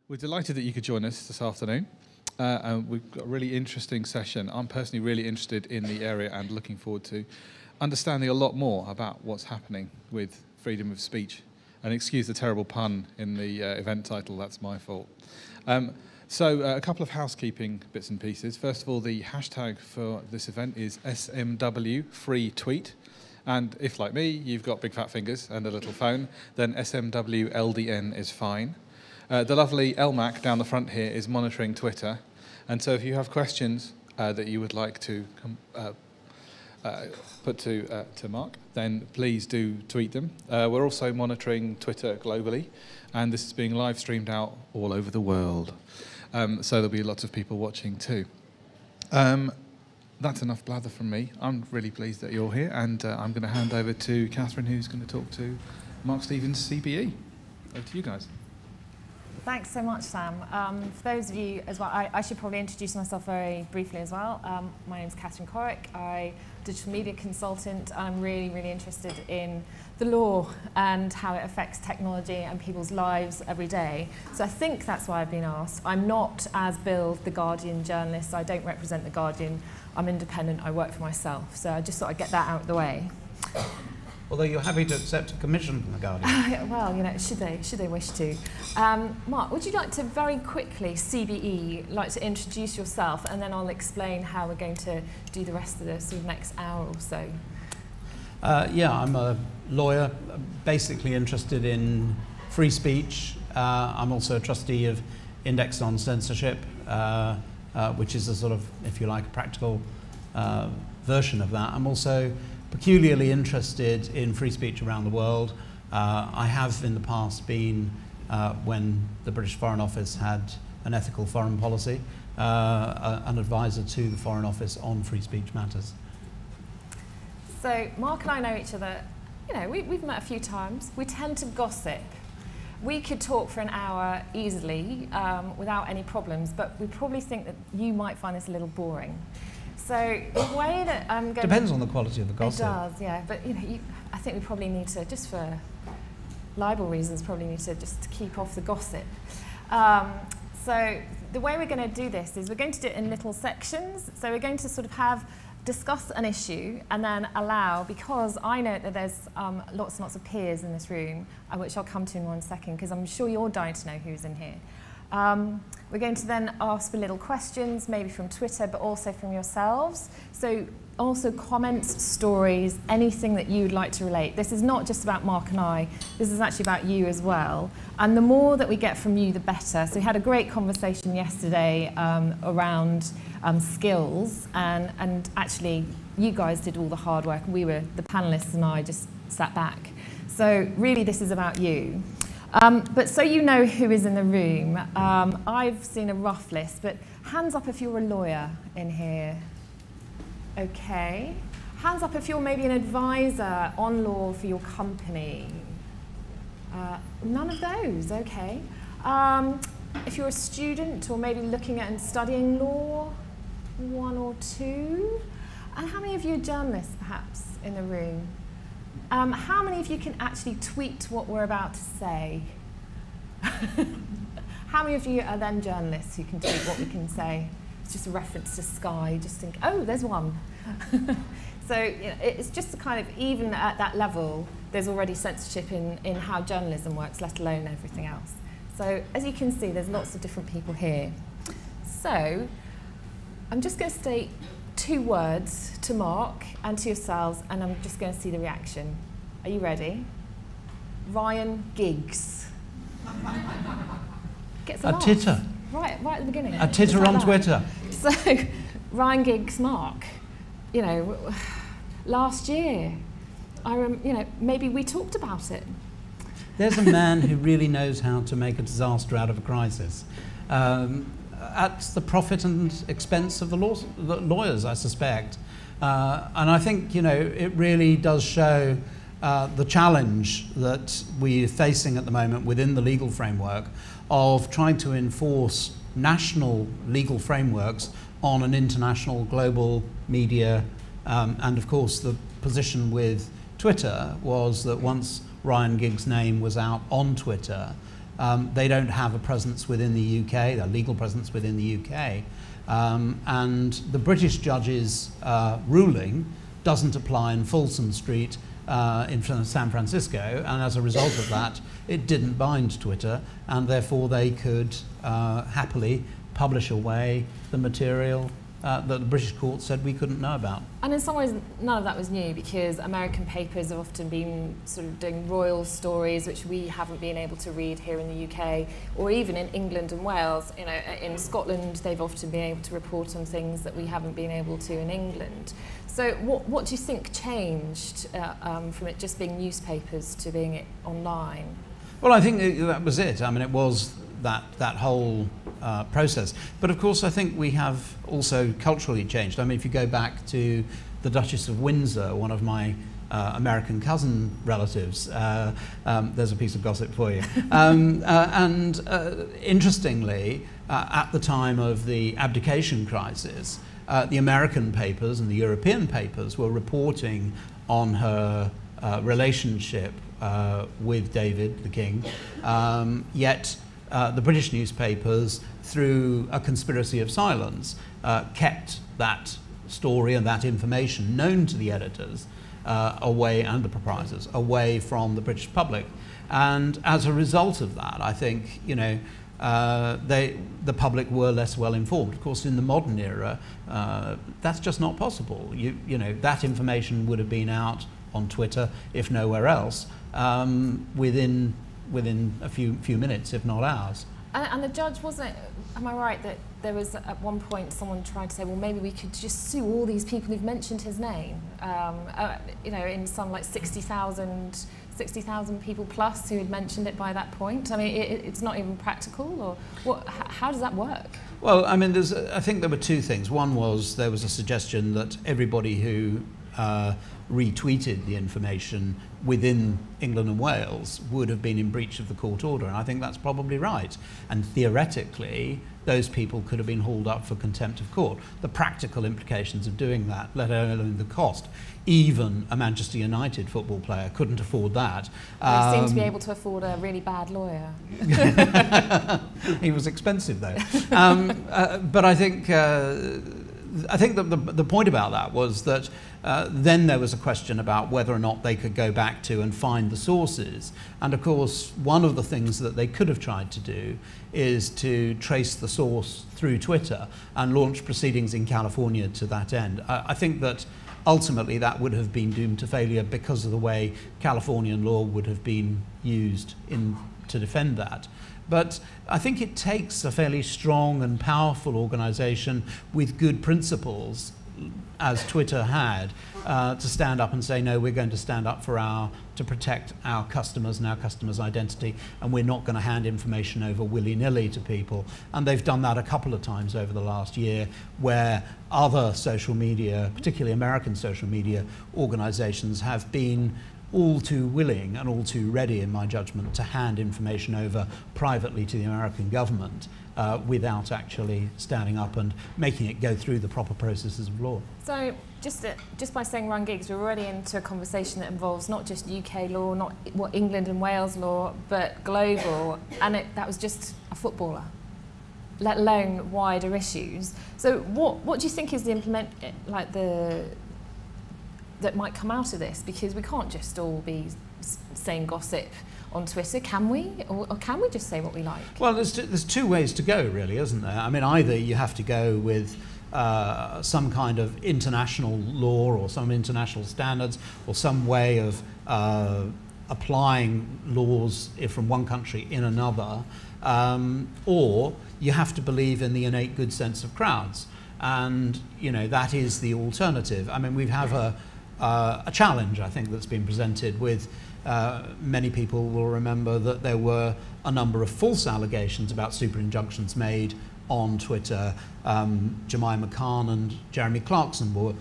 We're delighted that you could join us this afternoon. And we've got a really interesting session. I'm personally really interested in the area and looking forward to understanding a lot more about what's happening with freedom of speech. And excuse the terrible pun in the event title, that's my fault. So a couple of housekeeping bits and pieces. First of all, the hashtag for this event is SMW free tweet. And if, like me, you've got big fat fingers and a little phone, then SMWLDN is fine. The lovely LMAC down the front here is monitoring Twitter. And so if you have questions that you would like to put to Mark, then please do tweet them. We're also monitoring Twitter globally, and this is being live streamed out all over the world. So there'll be lots of people watching too. That's enough blather from me. I'm really pleased that you're here, and I'm going to hand over to Catherine, who's going to talk to Mark Stephens CBE. Over to you guys. Thanks so much, Sam. For those of you as well, I should probably introduce myself very briefly as well. My name's Catherine Corrick. I'm a digital media consultant, and I'm really, really interested in the law and how it affects technology and people's lives every day. So I think that's why I've been asked. I'm not, as billed, the Guardian journalist. I don't represent the Guardian. I'm independent. I work for myself. So I just thought I'd get that out of the way. Although you're happy to accept a commission from the Guardian. Well, you know, should they wish to. Mark, would you like to very quickly, CBE, like to introduce yourself, and then I'll explain how we're going to do the rest of the sort of next hour or so. Yeah, I'm a lawyer, basically interested in free speech. I'm also a trustee of Index on Censorship, which is a sort of, if you like, a practical version of that. I'm also peculiarly interested in free speech around the world. I have in the past been, when the British Foreign Office had an ethical foreign policy, an advisor to the Foreign Office on free speech matters. So Mark and I know each other, you know, we've met a few times. We tend to gossip. We could talk for an hour easily without any problems, but we probably think that you might find this a little boring. So the way that I'm going depends on the quality of the gossip. It does, yeah. But you know, I think we probably need to, just for libel reasons, probably need to just keep off the gossip. So the way we're going to do this is we're going to do it in little sections. So we're going to sort of discuss an issue and then allow, because I know that there's lots and lots of peers in this room, which I'll come to in 1 second, because I'm sure you're dying to know who's in here. We're going to then ask for little questions, maybe from Twitter, but also from yourselves. So also comments, stories, anything that you'd like to relate. This is not just about Mark and I, this is actually about you as well. And the more that we get from you, the better. So we had a great conversation yesterday around skills, and actually you guys did all the hard work. We were, the panelists and I just sat back. So really this is about you. But so you know who is in the room, I've seen a rough list, but hands up if you're a lawyer in here. Okay. Hands up if you're maybe an advisor on law for your company. None of those, okay. If you're a student or maybe looking at and studying law, 1 or 2. And how many of you are journalists perhaps in the room? How many of you can actually tweet what we're about to say? How many of you are then journalists who can tweet what we can say? It's just a reference to Sky, just think, oh, there's one. So you know, it's just a kind of, even at that level, there's already censorship in how journalism works, let alone everything else. So as you can see, there's lots of different people here. So I'm just going to state 2 words to Mark and to yourselves, and I'm just going to see the reaction. Are you ready? Ryan Giggs. Gets a laugh. Titter. Right at the beginning. A titter on Twitter. So, Ryan Giggs, Mark, you know, last year, you know, maybe we talked about it. There's a man who really knows how to make a disaster out of a crisis. At the profit and expense of the lawyers, I suspect. And I think, you know, it really does show the challenge that we're facing at the moment within the legal framework of trying to enforce national legal frameworks on an international global media. And of course, the position with Twitter was that once Ryan Giggs' name was out on Twitter, They don't have a presence within the UK, a legal presence within the UK. And the British judge's ruling doesn't apply in Folsom Street in San Francisco, and as a result of that, it didn't bind Twitter, and therefore they could happily publish away the material that the British court said we couldn't know about. And in some ways, none of that was new, because American papers have often been sort of doing royal stories, which we haven't been able to read here in the UK, or even in England and Wales. You know, in Scotland, they've often been able to report on things that we haven't been able to in England. So what do you think changed from it just being newspapers to being it online? Well, I think that was it. I mean, it was that whole process. But of course, I think we have also culturally changed. I mean, if you go back to the Duchess of Windsor, one of my American cousin relatives, there's a piece of gossip for you. Interestingly, at the time of the abdication crisis, the American papers and the European papers were reporting on her relationship with David, the king, yet the British newspapers, through a conspiracy of silence, kept that story and that information known to the editors away, and the proprietors, away from the British public. And as a result of that, I think, you know, the public were less well informed. Of course, in the modern era, that's just not possible. You know, that information would have been out on Twitter, if nowhere else, within a few minutes, if not hours. And the judge wasn't, am I right that there was at one point someone tried to say, well, maybe we could just sue all these people who've mentioned his name, you know, in some like 60,000 people plus who had mentioned it by that point. I mean, it's not even practical, or what? How does that work? Well, I mean, I think there were two things. One was there was a suggestion that everybody who retweeted the information within England and Wales would have been in breach of the court order, and I think that's probably right. And theoretically, those people could have been hauled up for contempt of court. The practical implications of doing that, let alone the cost, even a Manchester United football player couldn't afford that. They seem to be able to afford a really bad lawyer. He was expensive, though. But I think the point about that was that then there was a question about whether or not they could go back to and find the sources. And of course, one of the things that they could have tried to do is to trace the source through Twitter and launch proceedings in California to that end. I think that ultimately that would have been doomed to failure because of the way Californian law would have been used to defend that. But I think it takes a fairly strong and powerful organisation with good principles, as Twitter had, to stand up and say, no, we're going to stand up to protect our customers and our customers' identity, and we're not going to hand information over willy-nilly to people. And they've done that a couple of times over the last year, where other social media, particularly American social media organisations, have been all too willing and all too ready, in my judgment, to hand information over privately to the American government without actually standing up and making it go through the proper processes of law. So just by saying run gigs, we're already into a conversation that involves not just UK law, not what England and Wales law, but global, and that was just a footballer, let alone wider issues. So what do you think is that might come out of this? Because we can't just all be saying gossip on Twitter, can we? Or can we just say what we like? Well, there's two ways to go, really, isn't there? I mean, either you have to go with some kind of international law or some international standards or some way of applying laws from one country in another, or you have to believe in the innate good sense of crowds. And, you know, that is the alternative. I mean, we have a challenge, I think, that's been presented with many people will remember that there were a number of false allegations about super injunctions made on Twitter. Jemima Khan and Jeremy Clarkson were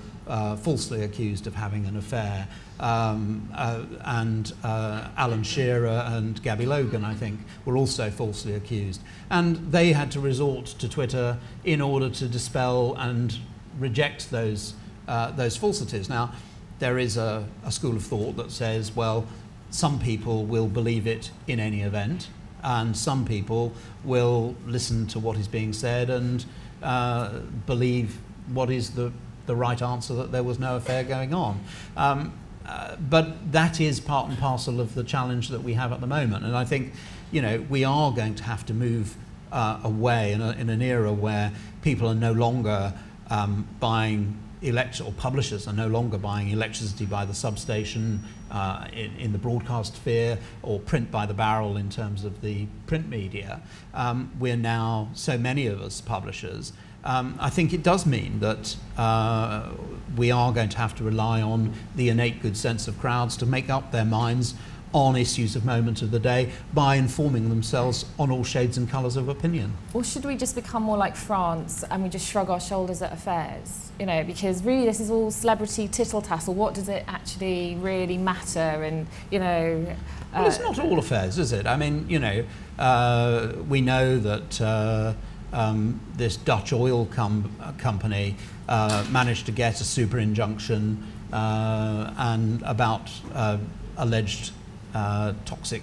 falsely accused of having an affair, and Alan Shearer and Gabby Logan, I think, were also falsely accused. And they had to resort to Twitter in order to dispel and reject those falsities. Now, there is a school of thought that says, well, some people will believe it in any event, And some people will listen to what is being said and believe what is the right answer, that there was no affair going on. But that is part and parcel of the challenge that we have at the moment. And I think, you know, we are going to have to move away in an era where people are no longer buying or publishers are no longer buying electricity by the substation in the broadcast sphere, or print by the barrel in terms of the print media. We're now, so many of us publishers, I think it does mean that we are going to have to rely on the innate good sense of crowds to make up their minds on issues of moment of the day by informing themselves on all shades and colours of opinion. Or should we just become more like France and we just shrug our shoulders at affairs? You know, because really this is all celebrity tittle-tattle. What does it actually really matter? And, you know... well, it's not all affairs, is it? I mean, you know, we know that this Dutch oil company managed to get a super injunction and about alleged toxic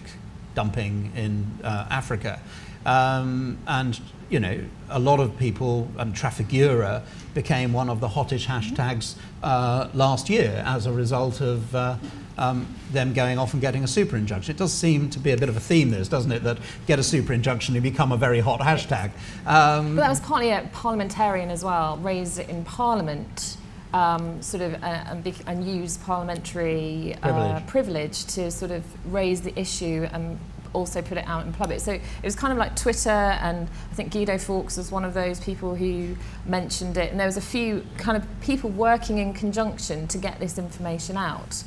dumping in Africa. And, you know, a lot of people, and Trafigura became one of the hottest hashtags last year as a result of them going off and getting a super injunction. It does seem to be a bit of a theme, this, doesn't it, that get a super injunction and become a very hot hashtag. But that was partly a parliamentarian as well, raised it in Parliament. And use parliamentary privilege to sort of raise the issue and also put it out in public. So it was kind of like Twitter, and I think Guido Fawkes was one of those people who mentioned it, and there was a few kind of people working in conjunction to get this information out.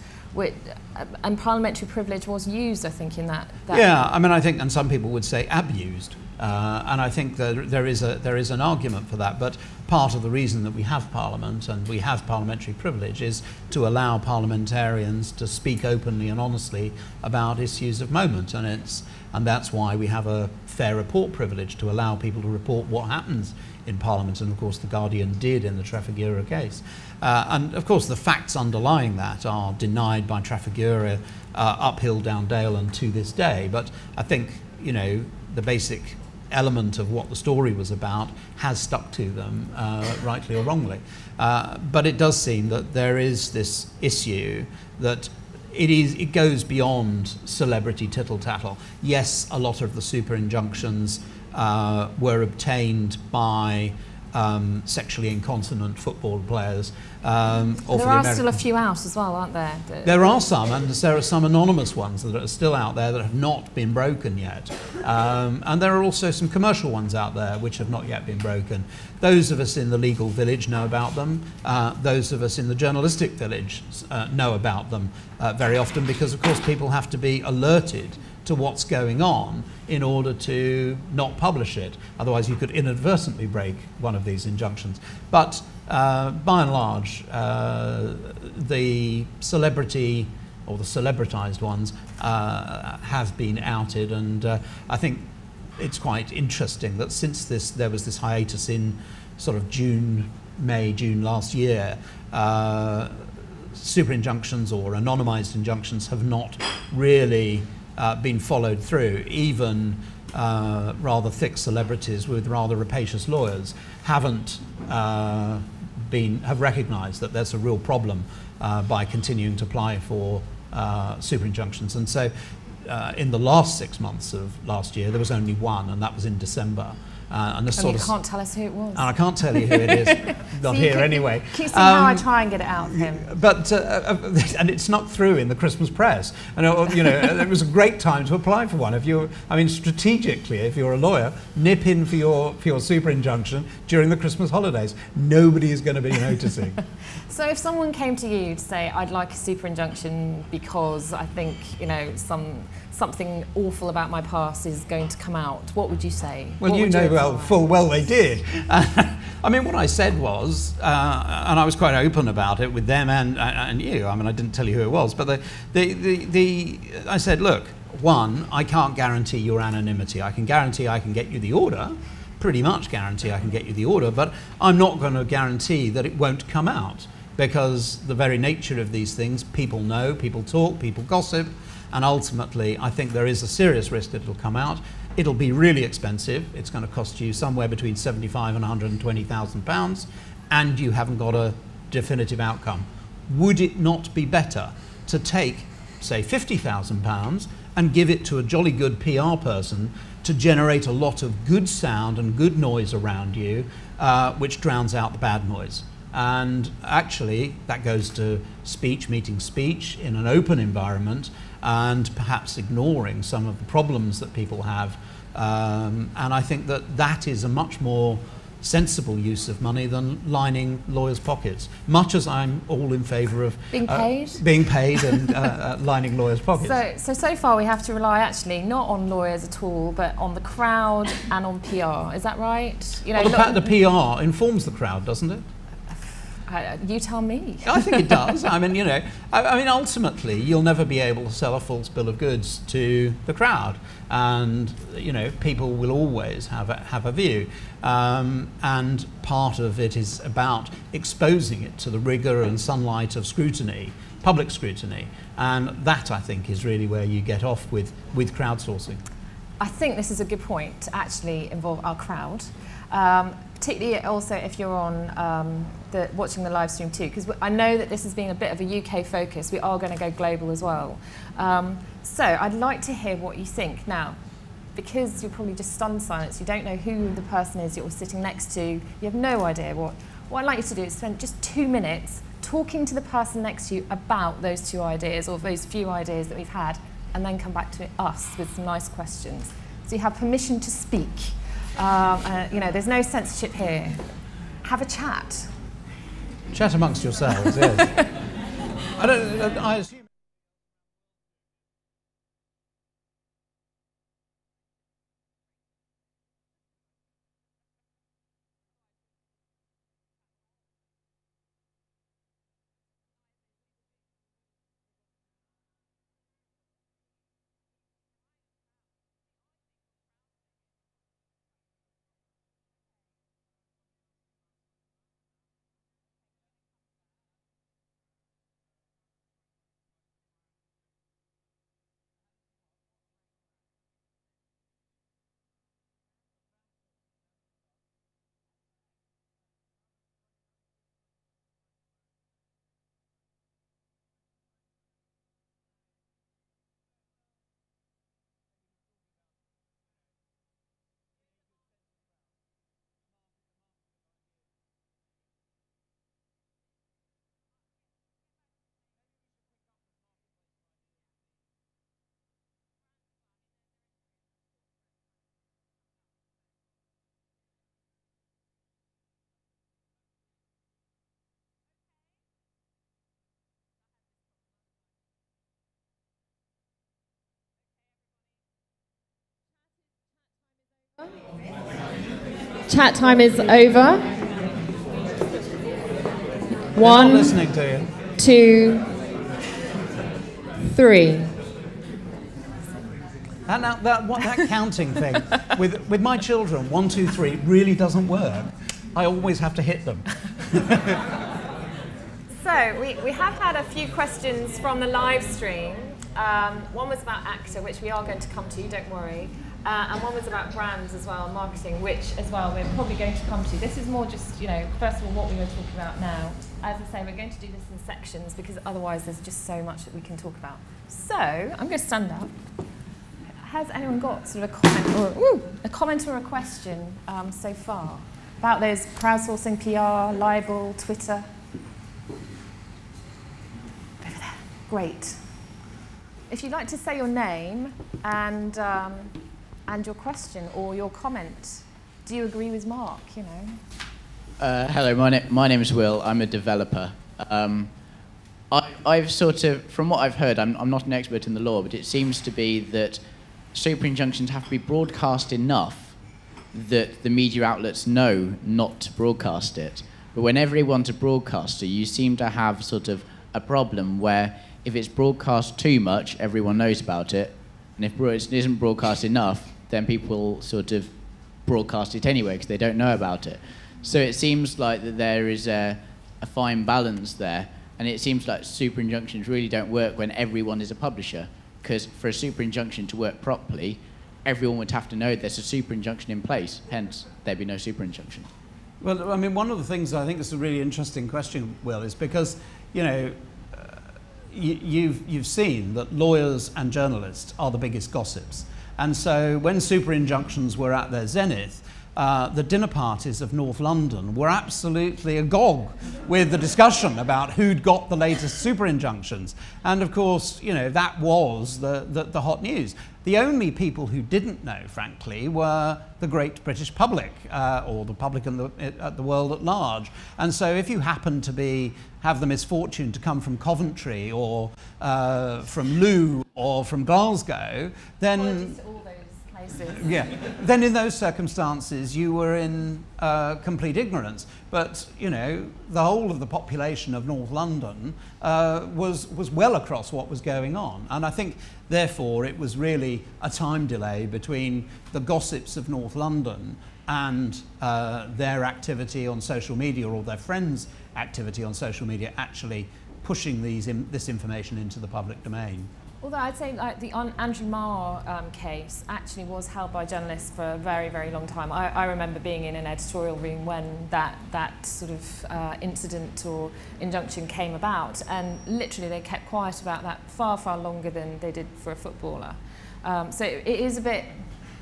And parliamentary privilege was used, I think, in that. Yeah, I mean, I think, and some people would say abused. And I think that there is an argument for that, but part of the reason that we have Parliament and we have parliamentary privilege is to allow parliamentarians to speak openly and honestly about issues of moment, and that's why we have a fair report privilege, to allow people to report what happens in Parliament, and of course the Guardian did in the Trafigura case. And of course the facts underlying that are denied by Trafigura uphill, down dale, and to this day, but I think, you know, the basic element of what the story was about has stuck to them, rightly or wrongly. But it does seem that there is this issue that it goes beyond celebrity tittle-tattle. Yes, a lot of the super injunctions were obtained by sexually incontinent football players. There are still a few out as well, aren't there? There are some, and there are some anonymous ones that are still out there that have not been broken yet. And there are also some commercial ones out there which have not yet been broken. Those of us in the legal village know about them. Those of us in the journalistic village know about them very often, because of course people have to be alerted to what's going on in order to not publish it. Otherwise you could inadvertently break one of these injunctions. But by and large, the celebrity or the celebritized ones have been outed, and I think it's quite interesting that since there was this hiatus in sort of June last year, super injunctions or anonymized injunctions have not really been followed through. Even rather thick celebrities with rather rapacious lawyers have recognised that there's a real problem by continuing to apply for super injunctions. And so in the last 6 months of last year there was only one, and that was in December. And you can't tell us who it was. And I can't tell you who it is. Not here anyway. Can you see how I try and get it out of him? But and it snuck through in the Christmas press. And you know, it was a great time to apply for one. Strategically, if you're a lawyer, nip in for your super injunction during the Christmas holidays. Nobody is going to be noticing. So if someone came to you to say, "I'd like a super injunction because I think, you know, something awful about my past is going to come out," what would you say? Well, you know full well they did. I mean, what I said was, and I was quite open about it with them and you. I mean, I didn't tell you who it was, but I said, look, one, I can't guarantee your anonymity. I can guarantee I can get you the order, pretty much guarantee I can get you the order, but I'm not going to guarantee that it won't come out, because the very nature of these things, people know, people talk, people gossip. And ultimately, I think there is a serious risk that it'll come out. It'll be really expensive. It's going to cost you somewhere between £75,000 and £120,000, and you haven't got a definitive outcome. Would it not be better to take, say, £50,000 and give it to a jolly good PR person to generate a lot of good sound and good noise around you, which drowns out the bad noise? And actually, that goes to speech, meeting speech in an open environment, and perhaps ignoring some of the problems that people have. And I think that that is a much more sensible use of money than lining lawyers' pockets, much as I'm all in favour of being paid and lining lawyers' pockets. So far we have to rely actually not on lawyers at all, but on the crowd and on PR. Is that right? You know, well, the PR informs the crowd, doesn't it? You tell me. I think it does. I mean, you know, I mean, ultimately, you'll never be able to sell a false bill of goods to the crowd, and you know, people will always have a view, and part of it is about exposing it to the rigour and sunlight of scrutiny, public scrutiny, and that I think is really where you get off with crowdsourcing. I think this is a good point to actually involve our crowd. Particularly also if you're on watching the live stream too, because I know that this has been a bit of a UK focus. We are going to go global as well. So I'd like to hear what you think. Now, because you're probably just stunned silence, you don't know who the person is you're sitting next to, you have no idea what I'd like you to do is spend just 2 minutes talking to the person next to you about those two ideas or those few ideas that we've had, and then come back to us with some nice questions. So you have permission to speak. You know, there's no censorship here. Have a chat. Chat amongst yourselves, yes. I assume. Chat time is over. They're not listening to you. 2, 3. And now that counting thing with my children, 1, 2, 3 really doesn't work. I always have to hit them. So we have had a few questions from the live stream. One was about ACTA, which we are going to come to, don't worry. And one was about brands as well, marketing, which as well we're probably going to come to. This is more just, you know, first of all, what we were talking about now. As I say, we're going to do this in sections because otherwise there's just so much that we can talk about. So I'm going to stand up. Has anyone got sort of a comment or a question so far about those crowdsourcing, PR, libel, Twitter? Over there. Great. If you'd like to say your name and your question or your comment, do you agree with Mark? You know. Hello, my name is Will. I'm a developer. I've sort of, from what I've heard, I'm not an expert in the law, but it seems to be that super injunctions have to be broadcast enough that the media outlets know not to broadcast it. But whenever they want to broadcast it, you seem to have sort of a problem where if it's broadcast too much, everyone knows about it, and if it isn't broadcast enough, then people sort of broadcast it anyway because they don't know about it. So it seems like that there is a fine balance there, and it seems like super injunctions really don't work when everyone is a publisher. because for a super injunction to work properly, everyone would have to know there's a super injunction in place, hence there'd be no super injunction. Well, I mean, one of the things I think is a really interesting question, Will, is because, you know, you've seen that lawyers and journalists are the biggest gossips. And so when super injunctions were at their zenith, the dinner parties of North London were absolutely agog with the discussion about who'd got the latest super injunctions. And of course, you know, that was the hot news. The only people who didn't know, frankly, were the great British public, or the public in the world at large. And so if you happen to have the misfortune to come from Coventry or from Loo or from Glasgow, then... Apologies to all those places. Yeah, then in those circumstances you were in complete ignorance. But, you know, the whole of the population of North London was well across what was going on. And I think, therefore, it was really a time delay between the gossips of North London and their activity on social media, or their friends' activity on social media, actually pushing this information into the public domain. Although I'd say like the Andrew Marr case actually was held by journalists for a very, very long time. I remember being in an editorial room when that sort of incident or injunction came about, and literally they kept quiet about that far, far longer than they did for a footballer. So it is a bit,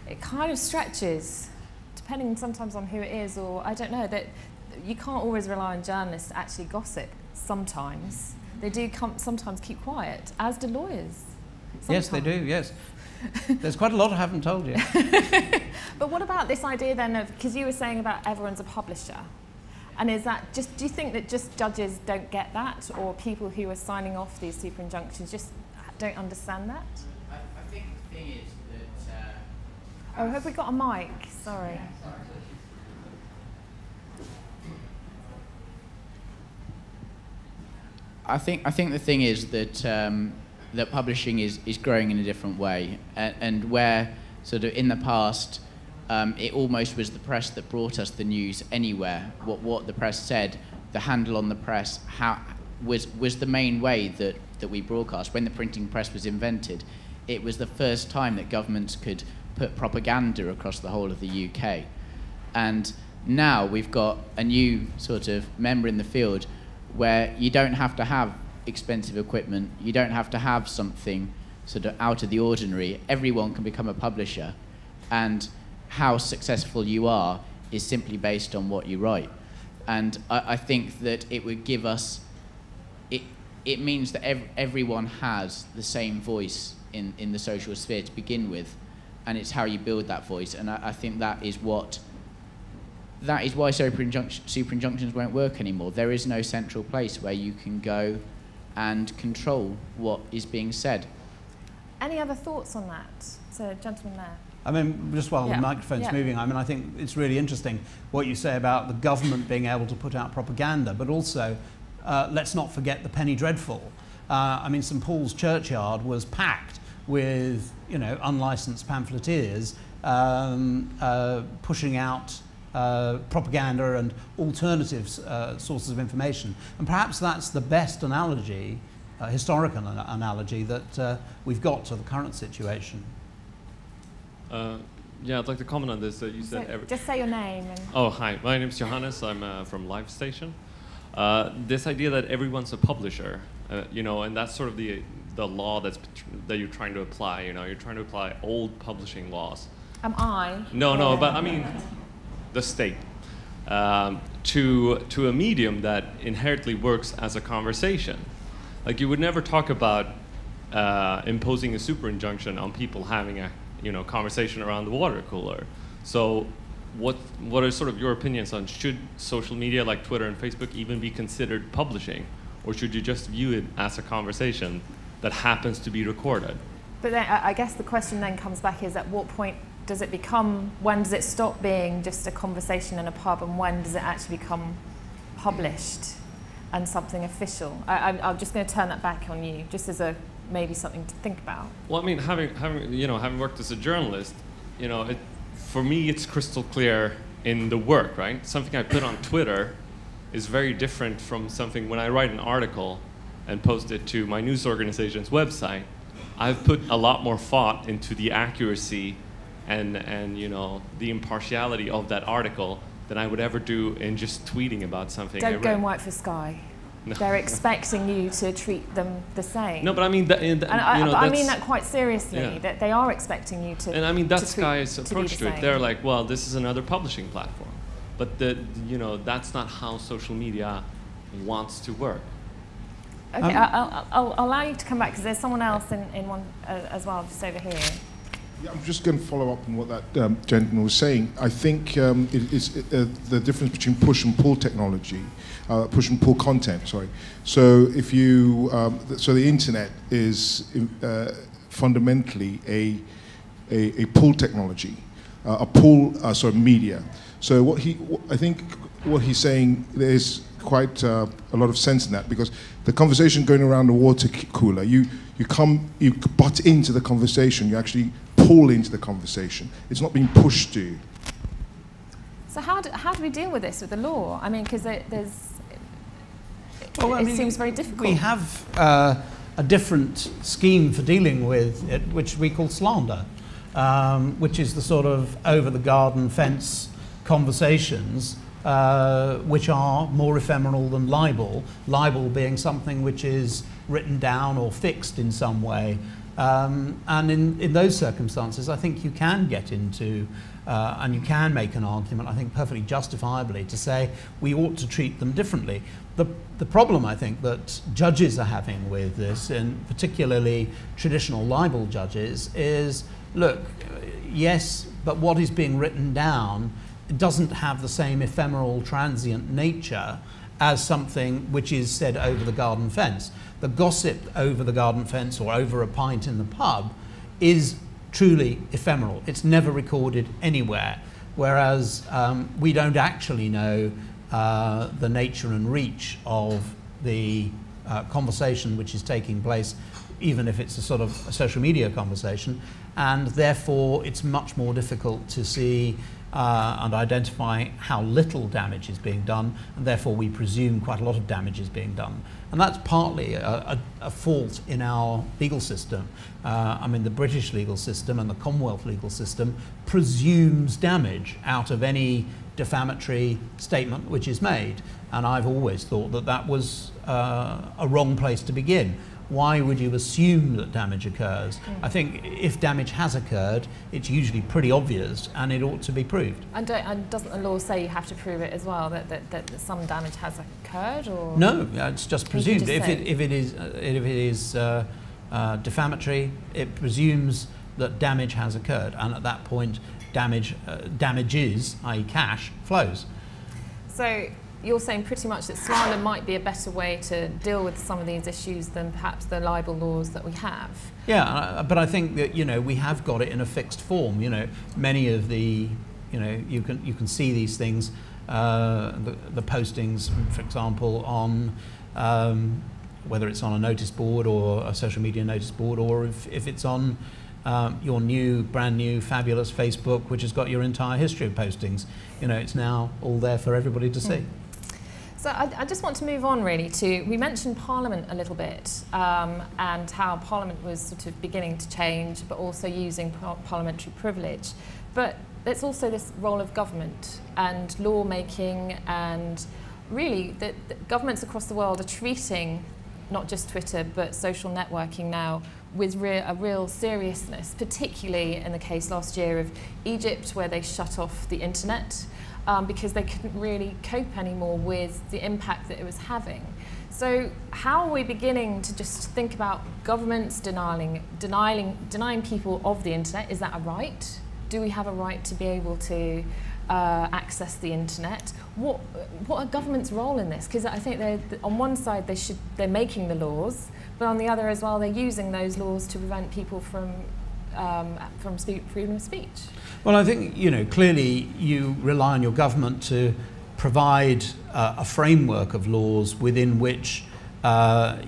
it kind of stretches, depending sometimes on who it is, or I don't know, that you can't always rely on journalists to actually gossip sometimes. They do sometimes keep quiet, as do lawyers. Sometimes. Yes, they do, yes. There's quite a lot I haven't told you. But what about this idea then of, because you were saying about everyone's a publisher, and is that just, do you think that just judges don't get that, or people who are signing off these super injunctions just don't understand that? I think the thing is that... oh, have we got a mic? Sorry. Yeah, sorry. I think the thing is that that publishing is growing in a different way, and where sort of in the past it almost was the press that brought us the news anywhere. What the press said, the handle on the press, was the main way that we broadcast. When the printing press was invented, it was the first time that governments could put propaganda across the whole of the UK, and now we've got a new sort of member in the field, where you don't have to have expensive equipment, you don't have to have something sort of out of the ordinary. Everyone can become a publisher, and how successful you are is simply based on what you write. And I think that it would give us, it means that everyone has the same voice in the social sphere to begin with, and it's how you build that voice. And I think that is why super injunctions won't work anymore. There is no central place where you can go and control what is being said. Any other thoughts on that? So, gentleman there. I mean, just while the microphone's moving, I mean, I think it's really interesting what you say about the government being able to put out propaganda, but also, let's not forget the penny dreadful. I mean, St Paul's Churchyard was packed with, you know, unlicensed pamphleteers pushing out propaganda and alternative sources of information. And perhaps that's the best analogy, historical analogy, that we've got to the current situation. Yeah, I'd like to comment on this. You said just say your name. And oh, hi. My name's Johannes. I'm from Live Station. This idea that everyone's a publisher, you know, and that's sort of the law that you're trying to apply. You know, you're trying to apply old publishing laws. Am I? No, but I mean, the state to a medium that inherently works as a conversation. Like, you would never talk about imposing a super injunction on people having a conversation around the water cooler. So what are sort of your opinions on, should social media like Twitter and Facebook even be considered publishing, or should you just view it as a conversation that happens to be recorded? But then I guess the question then comes back is, at what point does it become, when does it stop being just a conversation in a pub, and when does it actually become published and something official? I'm just going to turn that back on you, just as maybe something to think about. Well, I mean, having worked as a journalist, for me it's crystal clear in the work, right? Something I put on Twitter is very different from something when I write an article and post it to my news organization's website. I've put a lot more thought into the accuracy and you know, the impartiality of that article than I would ever do in just tweeting about something. Don't go and work for Sky. No. They're expecting you to treat them the same. No, but I mean, I mean that quite seriously. Yeah. That they are expecting you to. And I mean, that's to Sky's approach to it. same. They're like, well, this is another publishing platform, but you know, that's not how social media wants to work. Okay, I'll allow you to come back because there's someone else in one as well, just over here. Yeah, I'm just going to follow up on what that gentleman was saying. I think it's the difference between push and pull technology, push and pull content. Sorry. So if you, so the internet is fundamentally a pull technology, media. So I think what he's saying, there's quite a lot of sense in that, because the conversation going around the water cooler, you butt into the conversation, you actually pull into the conversation. It's not being pushed to you. So how do we deal with this with the law? I mean, because it seems very difficult. We have a different scheme for dealing with it, which we call slander, which is the sort of over the garden fence conversations, which are more ephemeral than libel. Libel being something which is written down or fixed in some way. And in those circumstances, I think you can get into, and you can make an argument, I think perfectly justifiably, to say we ought to treat them differently. The problem, I think, that judges are having with this, and particularly traditional libel judges, is, look, yes, but what is being written down doesn't have the same ephemeral, transient nature as something which is said over the garden fence. The gossip over the garden fence or over a pint in the pub is truly ephemeral. It's never recorded anywhere, whereas we don't actually know the nature and reach of the conversation which is taking place, even if it's a sort of a social media conversation, and therefore it's much more difficult to see and identify how little damage is being done, and therefore we presume quite a lot of damage is being done. And that's partly a fault in our legal system. I mean, the British legal system and the Commonwealth legal system presumes damage out of any defamatory statement which is made. And I've always thought that that was a wrong place to begin. Why would you assume that damage occurs? I think if damage has occurred, it's usually pretty obvious and it ought to be proved. And doesn't the law say you have to prove it as well, that some damage has occurred? Or no, it's just presumed. If it is defamatory, it presumes that damage has occurred, and at that point, damages, i.e. cash, flows. So you're saying pretty much that slander might be a better way to deal with some of these issues than perhaps the libel laws that we have. Yeah, but I think that, you know, we have got it in a fixed form. You know, many of the, you know, you can see these things, the postings, for example, on whether it's on a notice board or a social media notice board, or if it's on your brand new, fabulous Facebook, which has got your entire history of postings. You know, it's now all there for everybody to see. So I just want to move on really to, we mentioned Parliament a little bit, and how Parliament was sort of beginning to change, but also using parliamentary privilege. But there's also this role of government and lawmaking, and really the governments across the world are treating not just Twitter, but social networking now with a real seriousness, particularly in the case last year of Egypt, where they shut off the internet because they couldn't really cope anymore with the impact that it was having. So how are we beginning to just think about governments denying people of the internet? Is that a right? Do we have a right to be able to access the internet? What are government's role in this? Because I think on one side they're making the laws, but on the other as well they're using those laws to prevent people from freedom of speech. Well, I think, you know, clearly you rely on your government to provide a framework of laws within which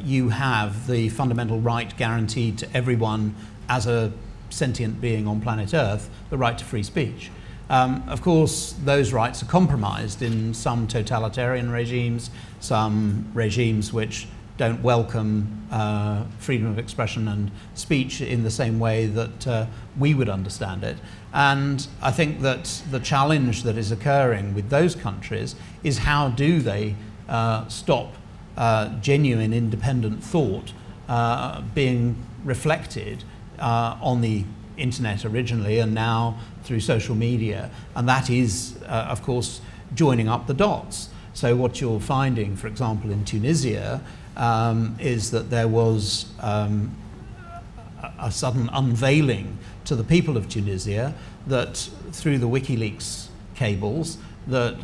you have the fundamental right guaranteed to everyone as a sentient being on planet Earth, the right to free speech. Of course, those rights are compromised in some totalitarian regimes, some regimes which don't welcome freedom of expression and speech in the same way that we would understand it. And I think that the challenge that is occurring with those countries is how do they stop genuine independent thought being reflected on the internet originally and now through social media. And that is, of course, joining up the dots. So what you're finding, for example, in Tunisia, is that there was a sudden unveiling to the people of Tunisia that through the Wikileaks cables, that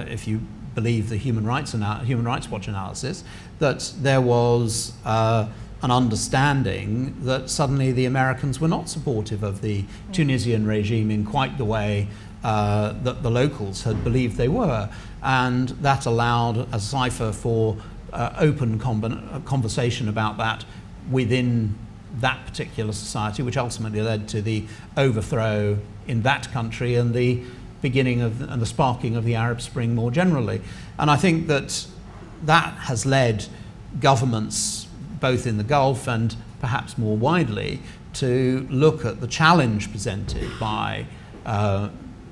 if you believe the Human Rights Watch analysis, that there was an understanding that suddenly the Americans were not supportive of the Tunisian regime in quite the way that the locals had believed they were. And that allowed a cipher for open conversation about that within that particular society, which ultimately led to the overthrow in that country and the beginning of and the sparking of the Arab Spring more generally. And I think that that has led governments, both in the Gulf and perhaps more widely, to look at the challenge presented by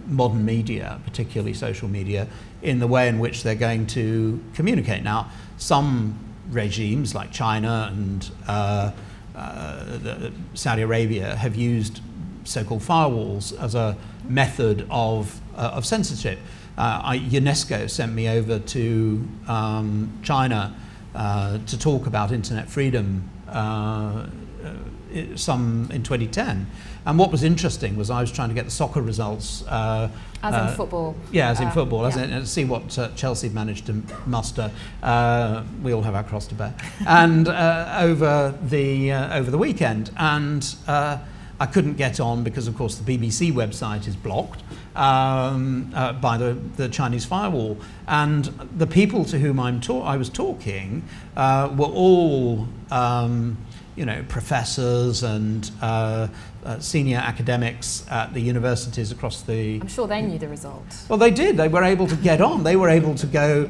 modern media, particularly social media, in the way in which they're going to communicate. Now, some regimes like China and Saudi Arabia have used so-called firewalls as a method of censorship. UNESCO sent me over to China to talk about internet freedom some in 2010. And what was interesting was I was trying to get the soccer results. As in football. Yeah, as in football. Yeah. As in, see what Chelsea managed to muster. We all have our cross to bear. And over the weekend, and I couldn't get on because, of course, the BBC website is blocked by the Chinese firewall. And the people to whom I was talking were all professors and senior academics at the universities across the... I'm sure they knew the results. Well, they did. They were able to get on. They were able to go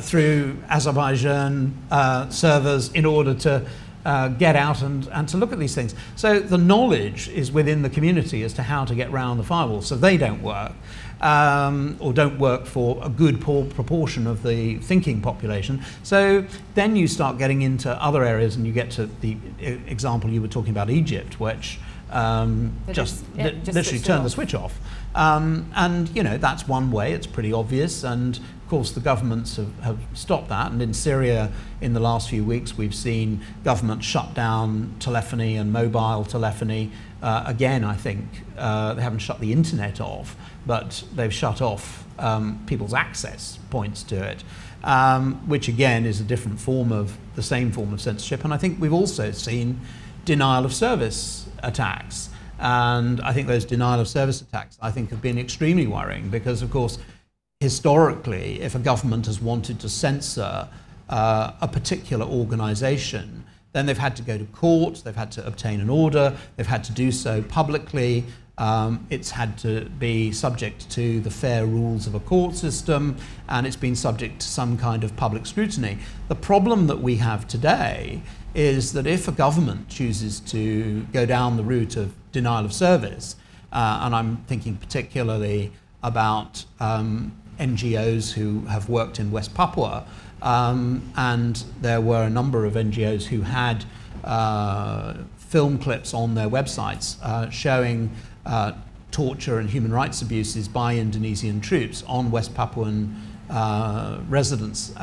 through Azerbaijan servers in order to get out and to look at these things. So the knowledge is within the community as to how to get around the firewall. So they don't work, or don't work for a good proportion of the thinking population. So then you start getting into other areas, and you get to the example you were talking about, Egypt, which just literally turned the switch off. And that's one way. It's pretty obvious, and of course the governments have stopped that. And in Syria, in the last few weeks, we've seen governments shut down telephony and mobile telephony. Again, I think they haven't shut the internet off, but they've shut off people's access points to it, which again is a different form of the same form of censorship. And I think we've also seen denial of service attacks. And I think those denial of service attacks, I think, have been extremely worrying because, of course, historically, if a government has wanted to censor a particular organization, then they've had to go to court, they've had to obtain an order, they've had to do so publicly, it's had to be subject to the fair rules of a court system, and it's been subject to some kind of public scrutiny. The problem that we have today is that if a government chooses to go down the route of denial of service, and I'm thinking particularly about NGOs who have worked in West Papua, and there were a number of NGOs who had film clips on their websites showing torture and human rights abuses by Indonesian troops on West Papuan residents.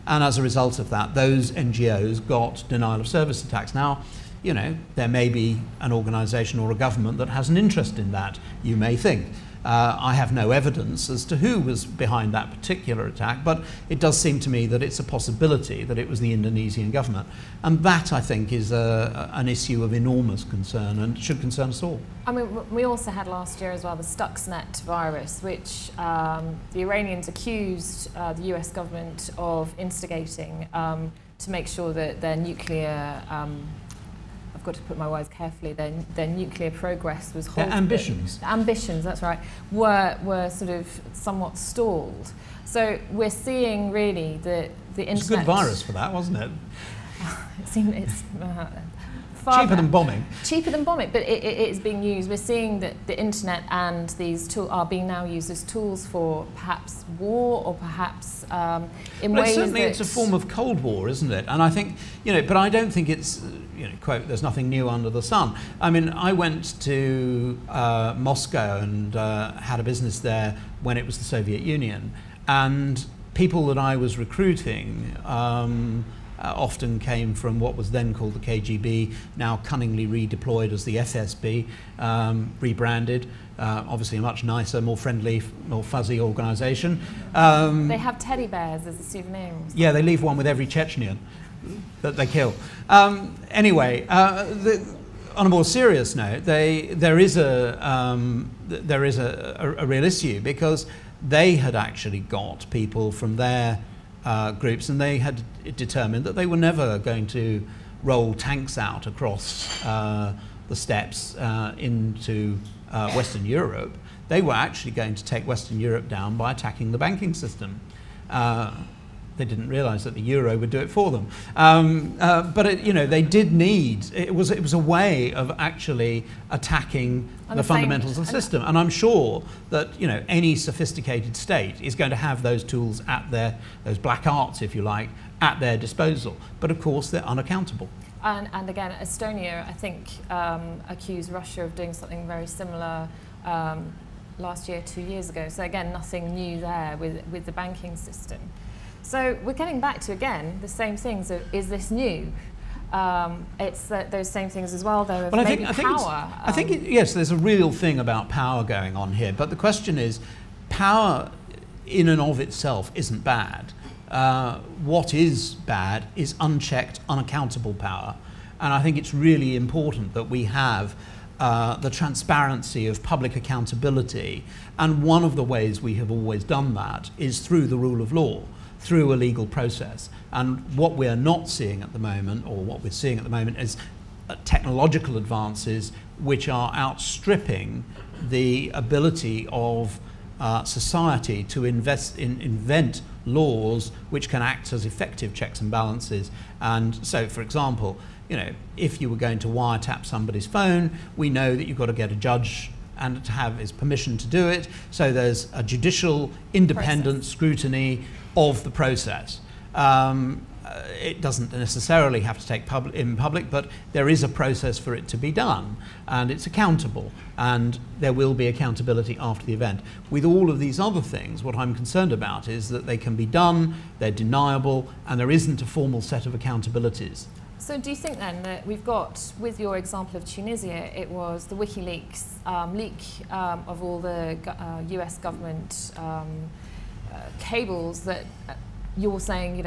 And as a result of that, those NGOs got denial of service attacks. Now, there may be an organization or a government that has an interest in that, you may think. I have no evidence as to who was behind that particular attack, but it does seem to me that it's a possibility that it was the Indonesian government. And that, I think, is an issue of enormous concern and should concern us all. I mean, we also had last year as well the Stuxnet virus, which the Iranians accused the US government of instigating to make sure that their nuclear I've got to put my words carefully, their nuclear progress was halted. Their ambitions. Ambitions, that's right, were sort of somewhat stalled. So we're seeing really the internet. It's a good virus for that, wasn't it? It's cheaper than bombing. Cheaper than bombing, but it is being used. We're seeing that the internet and these tools are being now used as tools for perhaps war, or perhaps in ways certainly it's a form of Cold War, isn't it? And I think, but I don't think it's, quote, there's nothing new under the sun. I mean, I went to Moscow and had a business there when it was the Soviet Union, and people that I was recruiting often came from what was then called the KGB, now cunningly redeployed as the FSB, rebranded. Obviously a much nicer, more friendly, more fuzzy organisation. They have teddy bears as a souvenir. Yeah, they leave one with every Chechnyan that they kill. Anyway, on a more serious note, there is a real issue, because they had actually got people from their groups, and they had determined that they were never going to roll tanks out across the steppes into Western Europe. They were actually going to take Western Europe down by attacking the banking system. They didn't realise that the euro would do it for them. But they did need, it was a way of actually attacking the fundamentals of the system. And I'm sure that any sophisticated state is going to have those tools at those black arts, if you like, at their disposal. But of course they're unaccountable. And again, Estonia, I think, accused Russia of doing something very similar last year, 2 years ago. So again, nothing new there with the banking system. So we're getting back to, again, the same things. So is this new? It's those same things as well, though, of maybe power. I think yes, there's a real thing about power going on here. But the question is, power in and of itself isn't bad. What is bad is unchecked, unaccountable power. And I think it's really important that we have the transparency of public accountability. And one of the ways we have always done that is through the rule of law, through a legal process. And what we're not seeing at the moment, or what we're seeing at the moment, is technological advances which are outstripping the ability of society to invent laws which can act as effective checks and balances. And so, for example, if you were going to wiretap somebody's phone, we know that you've got to get a judge and to have his permission to do it. So there's a judicial independent scrutiny of the process. It doesn't necessarily have to take in public, but there is a process for it to be done, and it's accountable, and there will be accountability after the event. With all of these other things, what I'm concerned about is that they can be done, they're deniable, and there isn't a formal set of accountabilities. So do you think then that we've got, with your example of Tunisia, it was the WikiLeaks leak of all the US government cables that you're saying,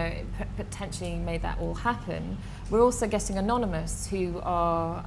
potentially made that all happen. We're also getting Anonymous, who are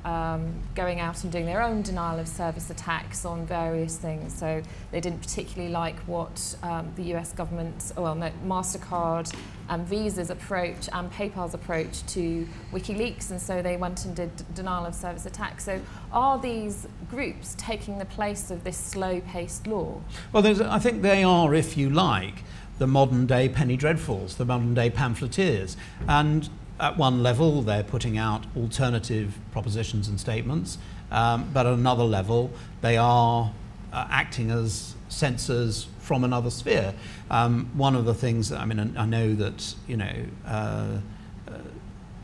going out and doing their own denial of service attacks on various things. So they didn't particularly like what the US government, MasterCard and Visa's approach and PayPal's approach to WikiLeaks, and so they went and did denial of service attacks. So are these groups taking the place of this slow-paced law? Well, I think they are, if you like, the modern-day penny dreadfuls, the modern-day pamphleteers. And at one level, they're putting out alternative propositions and statements, but at another level, they are acting as censors from another sphere. One of the things, I know that,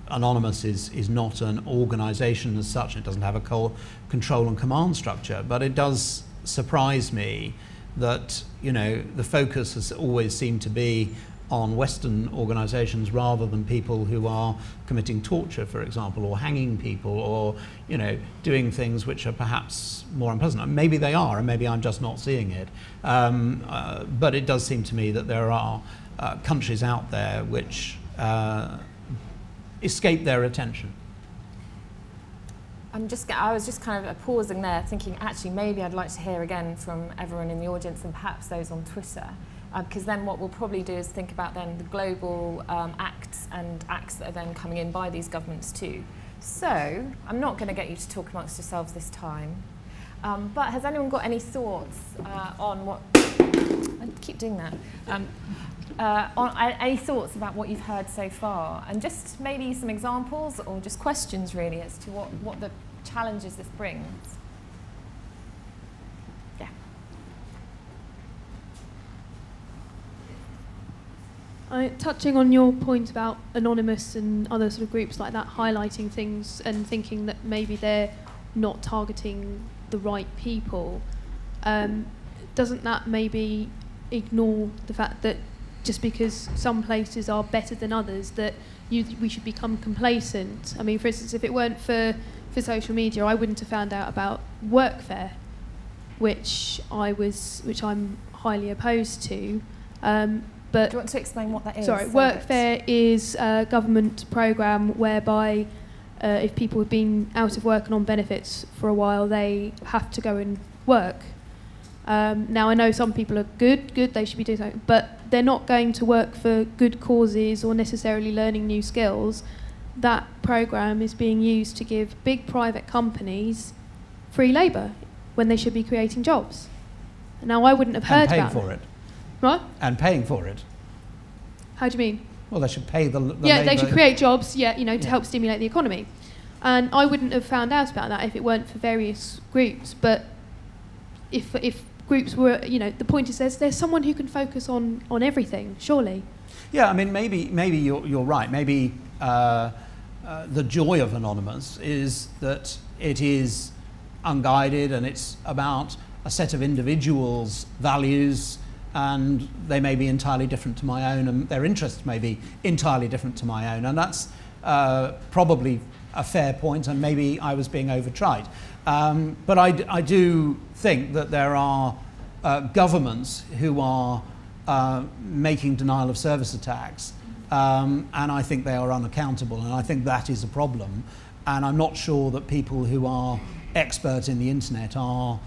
Anonymous is not an organisation as such. It doesn't have a control and command structure, but it does surprise me that the focus has always seemed to be on Western organisations rather than people who are committing torture, for example, or hanging people, or doing things which are perhaps more unpleasant. Maybe they are, and maybe I'm just not seeing it. But it does seem to me that there are countries out there which escape their attention. I was just kind of pausing there, thinking, actually, maybe I'd like to hear again from everyone in the audience and perhaps those on Twitter, because then what we'll probably do is think about then the global acts and acts that are then coming in by these governments too. So, I'm not going to get you to talk amongst yourselves this time, but has anyone got any thoughts on what... I keep doing that. Any thoughts about what you've heard so far? And just maybe some examples or just questions, really, as to what the challenges this brings. Yeah. Touching on your point about Anonymous and other sort of groups like that highlighting things and thinking that maybe they're not targeting the right people, doesn't that maybe ignore the fact that just because some places are better than others, that we should become complacent? I mean, for instance, if it weren't for social media, I wouldn't have found out about Workfare, which I'm highly opposed to. But do you want to explain what that is? Sorry, Workfare is a government programme whereby if people have been out of work and on benefits for a while, they have to go and work. Now, I know some people are good, they should be doing something, but they're not going to work for good causes or necessarily learning new skills. That programme is being used to give big private companies free labour when they should be creating jobs. Now, I wouldn't have heard about it. And paying for it. What? And paying for it. How do you mean? Well, they should pay the yeah, labour. They should create jobs, to help stimulate the economy. And I wouldn't have found out about that if it weren't for various groups. But if groups were, the point is there's someone who can focus on everything, surely. Yeah, I mean, maybe you're right. Maybe the joy of Anonymous is that it is unguided and it's about a set of individuals' values, and they may be entirely different to my own, and their interests may be entirely different to my own, and that's probably a fair point, and maybe I was being overtried. But I do think that there are governments who are making denial of service attacks, and I think they are unaccountable, and I think that is a problem. And I'm not sure that people who are expert in the internet are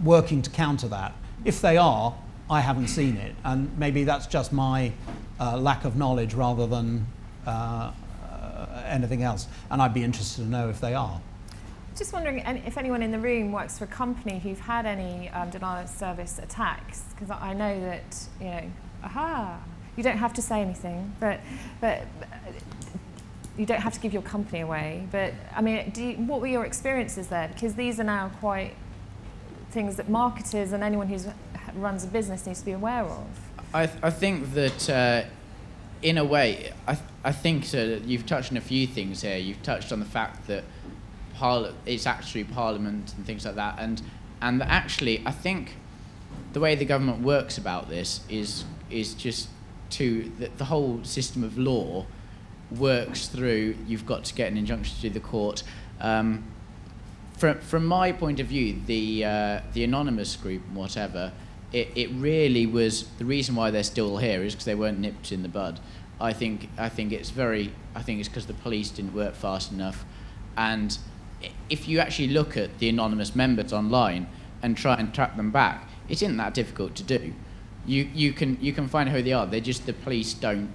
working to counter that. If they are, I haven't seen it, and maybe that's just my lack of knowledge rather than anything else, and I'd be interested to know if they are. Just wondering if anyone in the room works for a company who've had any denial of service attacks, because I know that, you don't have to say anything, but you don't have to give your company away, but I mean, what were your experiences there? Because these are now quite things that marketers and anyone who runs a business needs to be aware of. I think that in a way, I think you've touched on a few things here. You've touched on the fact that it's actually Parliament and things like that, and actually I think the way the government works about this is just the whole system of law works through. You've got to get an injunction through the court. From my point of view, the Anonymous group and whatever, it really was the reason why they're still here is because they weren't nipped in the bud. I think it's because the police didn't work fast enough, and if you actually look at the anonymous members online and try and track them back, it isn't that difficult to do. You can find out who they are. They're just the police don't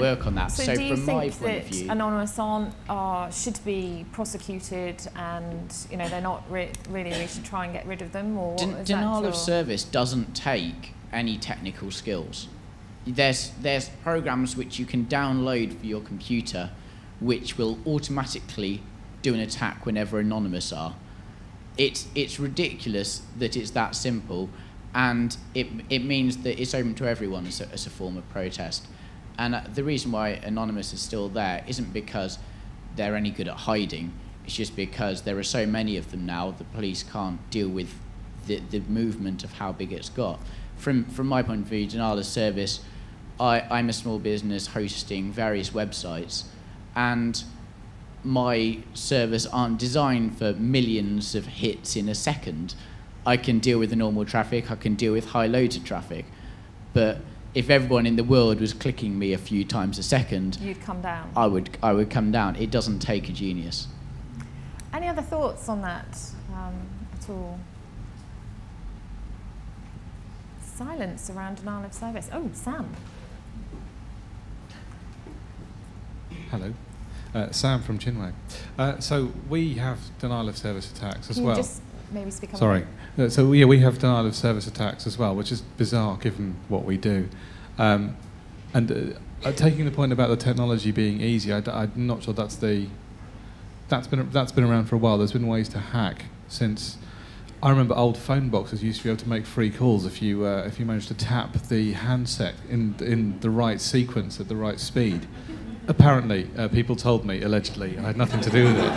work on that. So do you from my think point of that view, Anonymous should be prosecuted, and they're not really? We should try and get rid of them, or denial of service doesn't take any technical skills. There's programs which you can download for your computer, which will automatically do an attack whenever Anonymous are. It's ridiculous that it's that simple, and it means that it's open to everyone as a form of protest. And the reason why Anonymous is still there isn't because they're any good at hiding. It's just because there are so many of them now, the police can't deal with the movement of how big it's got. From my point of view, denial of service, I'm a small business hosting various websites, and my servers aren't designed for millions of hits in a second. I can deal with the normal traffic, I can deal with high loads of traffic, but if everyone in the world was clicking me a few times a second, you'd come down. I would come down. It doesn't take a genius. Any other thoughts on that at all? Silence around denial of service. Oh, Sam. Hello. Sam from Chinway. So we have denial of service attacks as Can well. you just maybe speak up? Sorry. So yeah, we have denial of service attacks as well, which is bizarre given what we do. Taking the point about the technology being easy, I'm not sure that's been around for a while. There's been ways to hack since. I remember old phone boxes used to be able to make free calls if you managed to tap the handset in the right sequence at the right speed. Apparently, people told me, allegedly, I had nothing to do with it.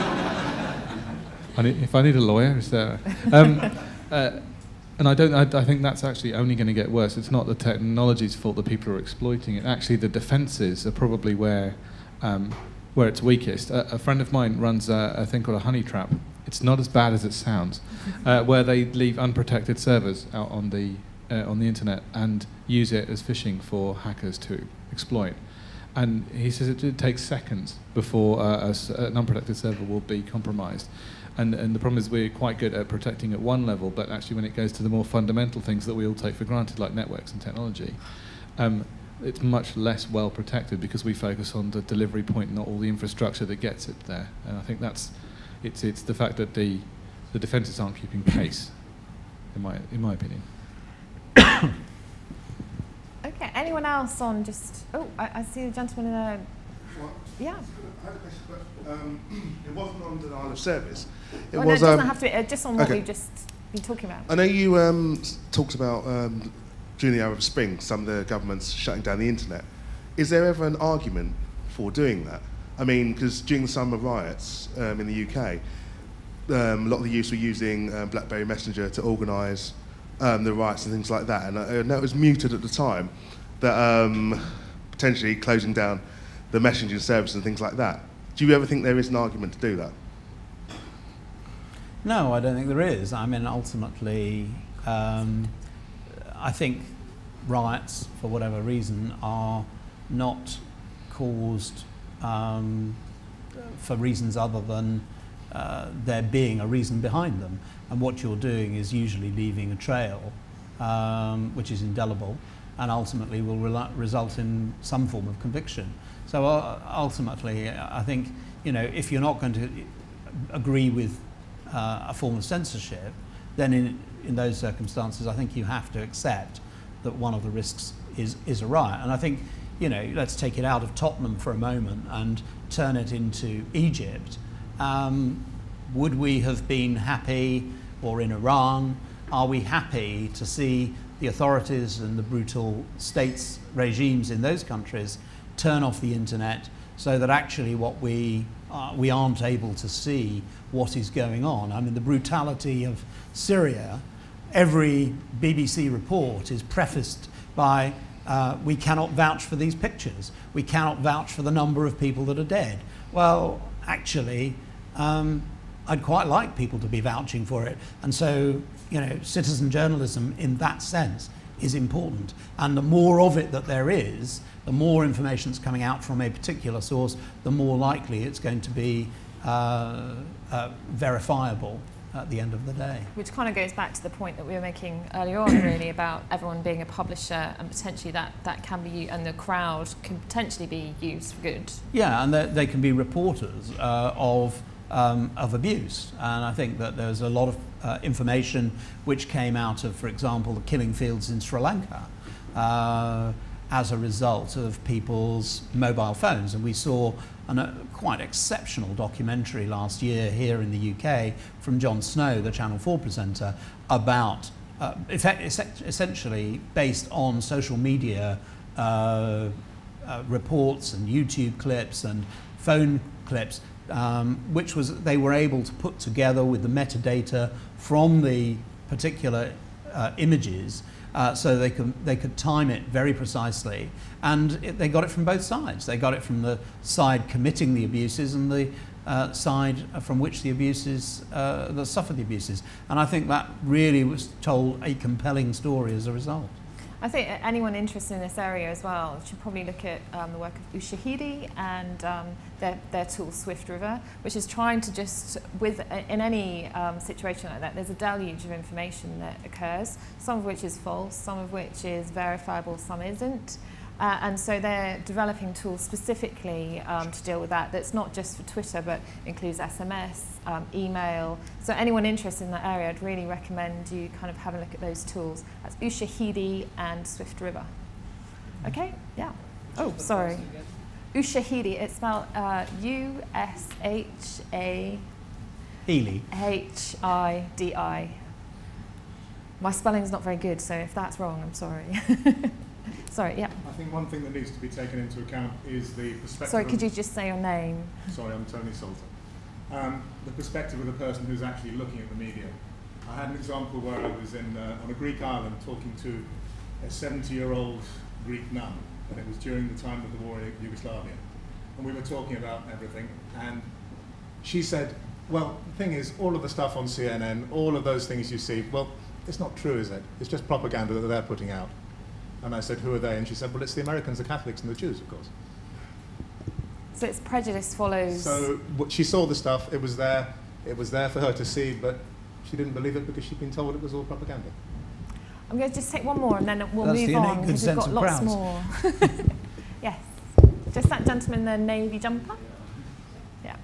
If I need a lawyer, is there? And I think that's actually only going to get worse. It's not the technology's fault that people are exploiting it. Actually, the defences are probably where it's weakest. A friend of mine runs a thing called a honey trap. It's not as bad as it sounds, where they leave unprotected servers out on the internet and use it as phishing for hackers to exploit. And he says it takes seconds before an unprotected server will be compromised. And the problem is we're quite good at protecting at one level, but actually when it goes to the more fundamental things that we all take for granted, like networks and technology, it's much less well protected because we focus on the delivery point, not all the infrastructure that gets it there. And I think it's the fact that the defences aren't keeping pace, in my opinion. Okay, anyone else on just... Oh, I see the gentleman in the... Yeah. I had a question, but it wasn't on denial of service. It no, was, it doesn't have to be, just on what okay. we've just been talking about. I know you talked about during the Arab Spring, some of the governments shutting down the internet. Is there ever an argument for doing that? I mean, because during the summer riots in the UK, a lot of the youths were using BlackBerry Messenger to organise the riots and things like that. And I know it was mooted at the time that potentially closing down the messaging service and things like that. Do you ever think there is an argument to do that? No, I don't think there is. I mean, ultimately, I think riots, for whatever reason, are not caused for reasons other than there being a reason behind them. And what you're doing is usually leaving a trail, which is indelible, and ultimately will result in some form of conviction. So ultimately, I think, if you're not going to agree with a form of censorship, then in those circumstances, I think you have to accept that one of the risks is a riot. And I think, let's take it out of Tottenham for a moment and turn it into Egypt. Would we have been happy, or in Iran, are we happy to see the authorities and the brutal states regimes in those countries turn off the internet so that actually what we aren't able to see what is going on? I mean, the brutality of Syria, every BBC report is prefaced by we cannot vouch for these pictures, we cannot vouch for the number of people that are dead. Well, actually, I'd quite like people to be vouching for it. And so, citizen journalism in that sense is important. And the more of it that there is, the more information that's coming out from a particular source, the more likely it's going to be verifiable at the end of the day. Which kind of goes back to the point that we were making earlier on, really, about everyone being a publisher, and potentially that can be, and the crowd can potentially be used for good. Yeah, and they can be reporters of abuse. And I think that there's a lot of information which came out of, for example, the killing fields in Sri Lanka as a result of people's mobile phones. And we saw a quite exceptional documentary last year here in the UK from Jon Snow, the Channel 4 presenter, about essentially based on social media reports and YouTube clips and phone clips, which they were able to put together with the metadata from the particular images, so they could time it very precisely, and they got it from both sides. They got it from the side committing the abuses and the side from which the abuses that suffered the abuses, and I think that really was told a compelling story as a result. I think anyone interested in this area as well should probably look at the work of Ushahidi and their tool Swift River, which is trying to just, in any situation like that, there's a deluge of information that occurs, some of which is false, some of which is verifiable, some isn't. And so they're developing tools specifically to deal with that. That's not just for Twitter, but includes SMS, email. So anyone interested in that area, I'd really recommend you kind of have a look at those tools. That's Ushahidi and Swift River. Okay, yeah. Oh, sorry. Ushahidi, it's spelled U-S-H-A-H-I-D-I. My spelling's not very good, so if that's wrong, I'm sorry. Sorry, yeah. I think one thing that needs to be taken into account is the perspective. Sorry, could you just say your name? Sorry, I'm Tony Salter. The perspective of the person who's actually looking at the media. I had an example where I was on a Greek island talking to a 70-year-old Greek nun, and it was during the time of the war in Yugoslavia. And we were talking about everything, and she said, well, the thing is, all of the stuff on CNN, all of those things you see, well, it's not true, is it? It's just propaganda that they're putting out. And I said, who are they? And she said, well, it's the Americans, the Catholics, and the Jews, of course. So it's prejudice follows. So she saw the stuff, it was there for her to see, but she didn't believe it because she'd been told it was all propaganda. I'm going to just take one more and then we'll move the on because we've got lots crowds. more. Yes. Just that gentleman in the navy jumper. Yeah.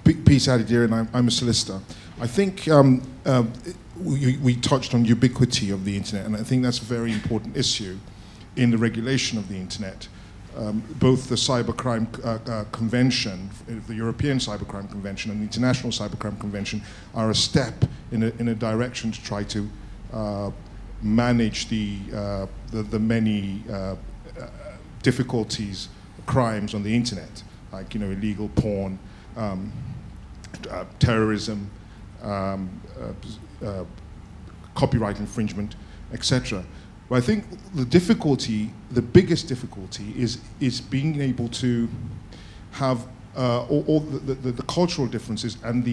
Peace, Adi, and I'm a solicitor. I think we touched on ubiquity of the internet, and I think that's a very important issue in the regulation of the internet. Both the Cybercrime Convention, the European Cybercrime Convention, and the International Cybercrime Convention are a step in a direction to try to manage the many difficulties, crimes on the internet, like illegal porn, terrorism, copyright infringement, etc. But I think the biggest difficulty is being able to have all the cultural differences and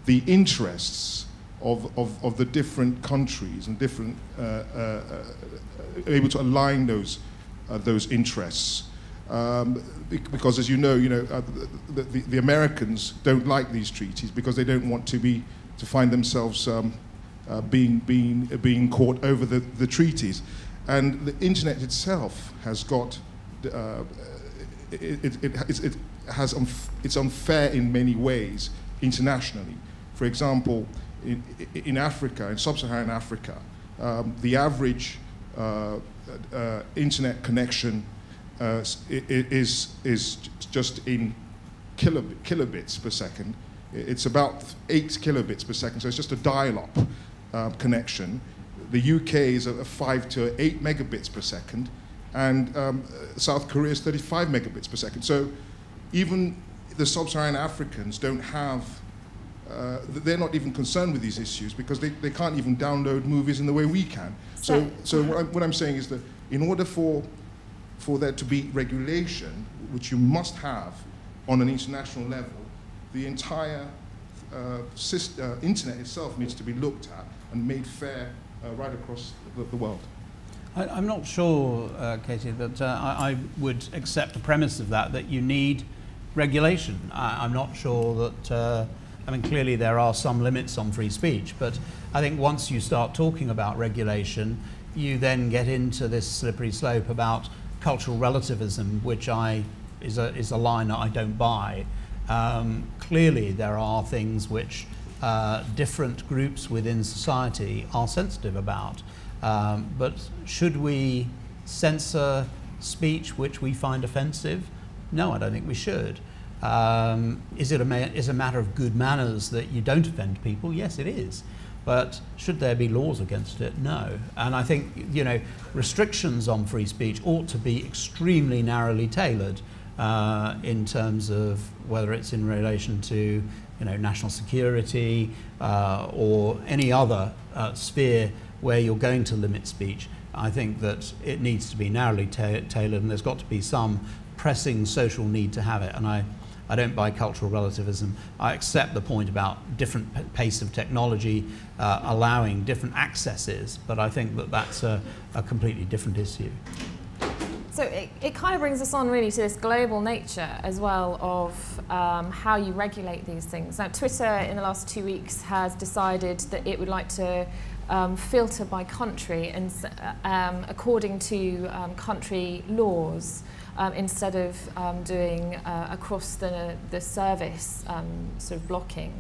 the interests of the different countries and different able to align those interests. Because, as you know, the Americans don't like these treaties because they don't want to find themselves being caught over the treaties, and the internet itself has got it's unfair in many ways internationally. For example, in Africa, in sub-Saharan Africa, the average internet connection is just in kilobits per second. It's about 8 kilobits per second, so it's just a dial-up connection. The UK is at 5 to 8 megabits per second, and South Korea is 35 megabits per second. So even the sub-Saharan Africans don't have, they're not even concerned with these issues because they can't even download movies in the way we can. So what I'm saying is that in order for there to be regulation, which you must have on an international level, the entire internet itself needs to be looked at and made fair right across the world. I'm not sure, Katie, that I would accept the premise of that you need regulation. I'm not sure that, I mean, clearly there are some limits on free speech, but I think once you start talking about regulation, you then get into this slippery slope about cultural relativism, which is a line that I don't buy. Clearly there are things which different groups within society are sensitive about. But should we censor speech which we find offensive? No, I don't think we should. Is it a matter of good manners that you don't offend people? Yes, it is. But should there be laws against it? No. And I think, restrictions on free speech ought to be extremely narrowly tailored in terms of whether it's in relation to, national security or any other sphere where you're going to limit speech. I think that it needs to be narrowly tailored, and there's got to be some pressing social need to have it. And I don't buy cultural relativism. I accept the point about different pace of technology allowing different accesses, but I think that that's a completely different issue. So it kind of brings us on really to this global nature as well of how you regulate these things. Now, Twitter in the last 2 weeks has decided that it would like to filter by country and according to country laws instead of doing across the service sort of blocking.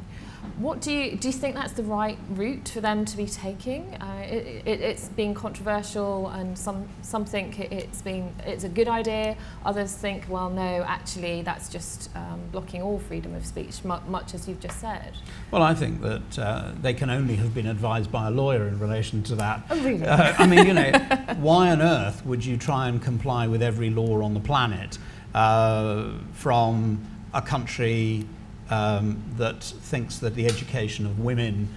What do you think that's the right route for them to be taking? It's been controversial, and some think it's a good idea. Others think, well, no, actually, that's just blocking all freedom of speech, much as you've just said. Well, I think that they can only have been advised by a lawyer in relation to that. Oh, really? I mean, you know, why on earth would you try and comply with every law on the planet from a country that thinks that the education of women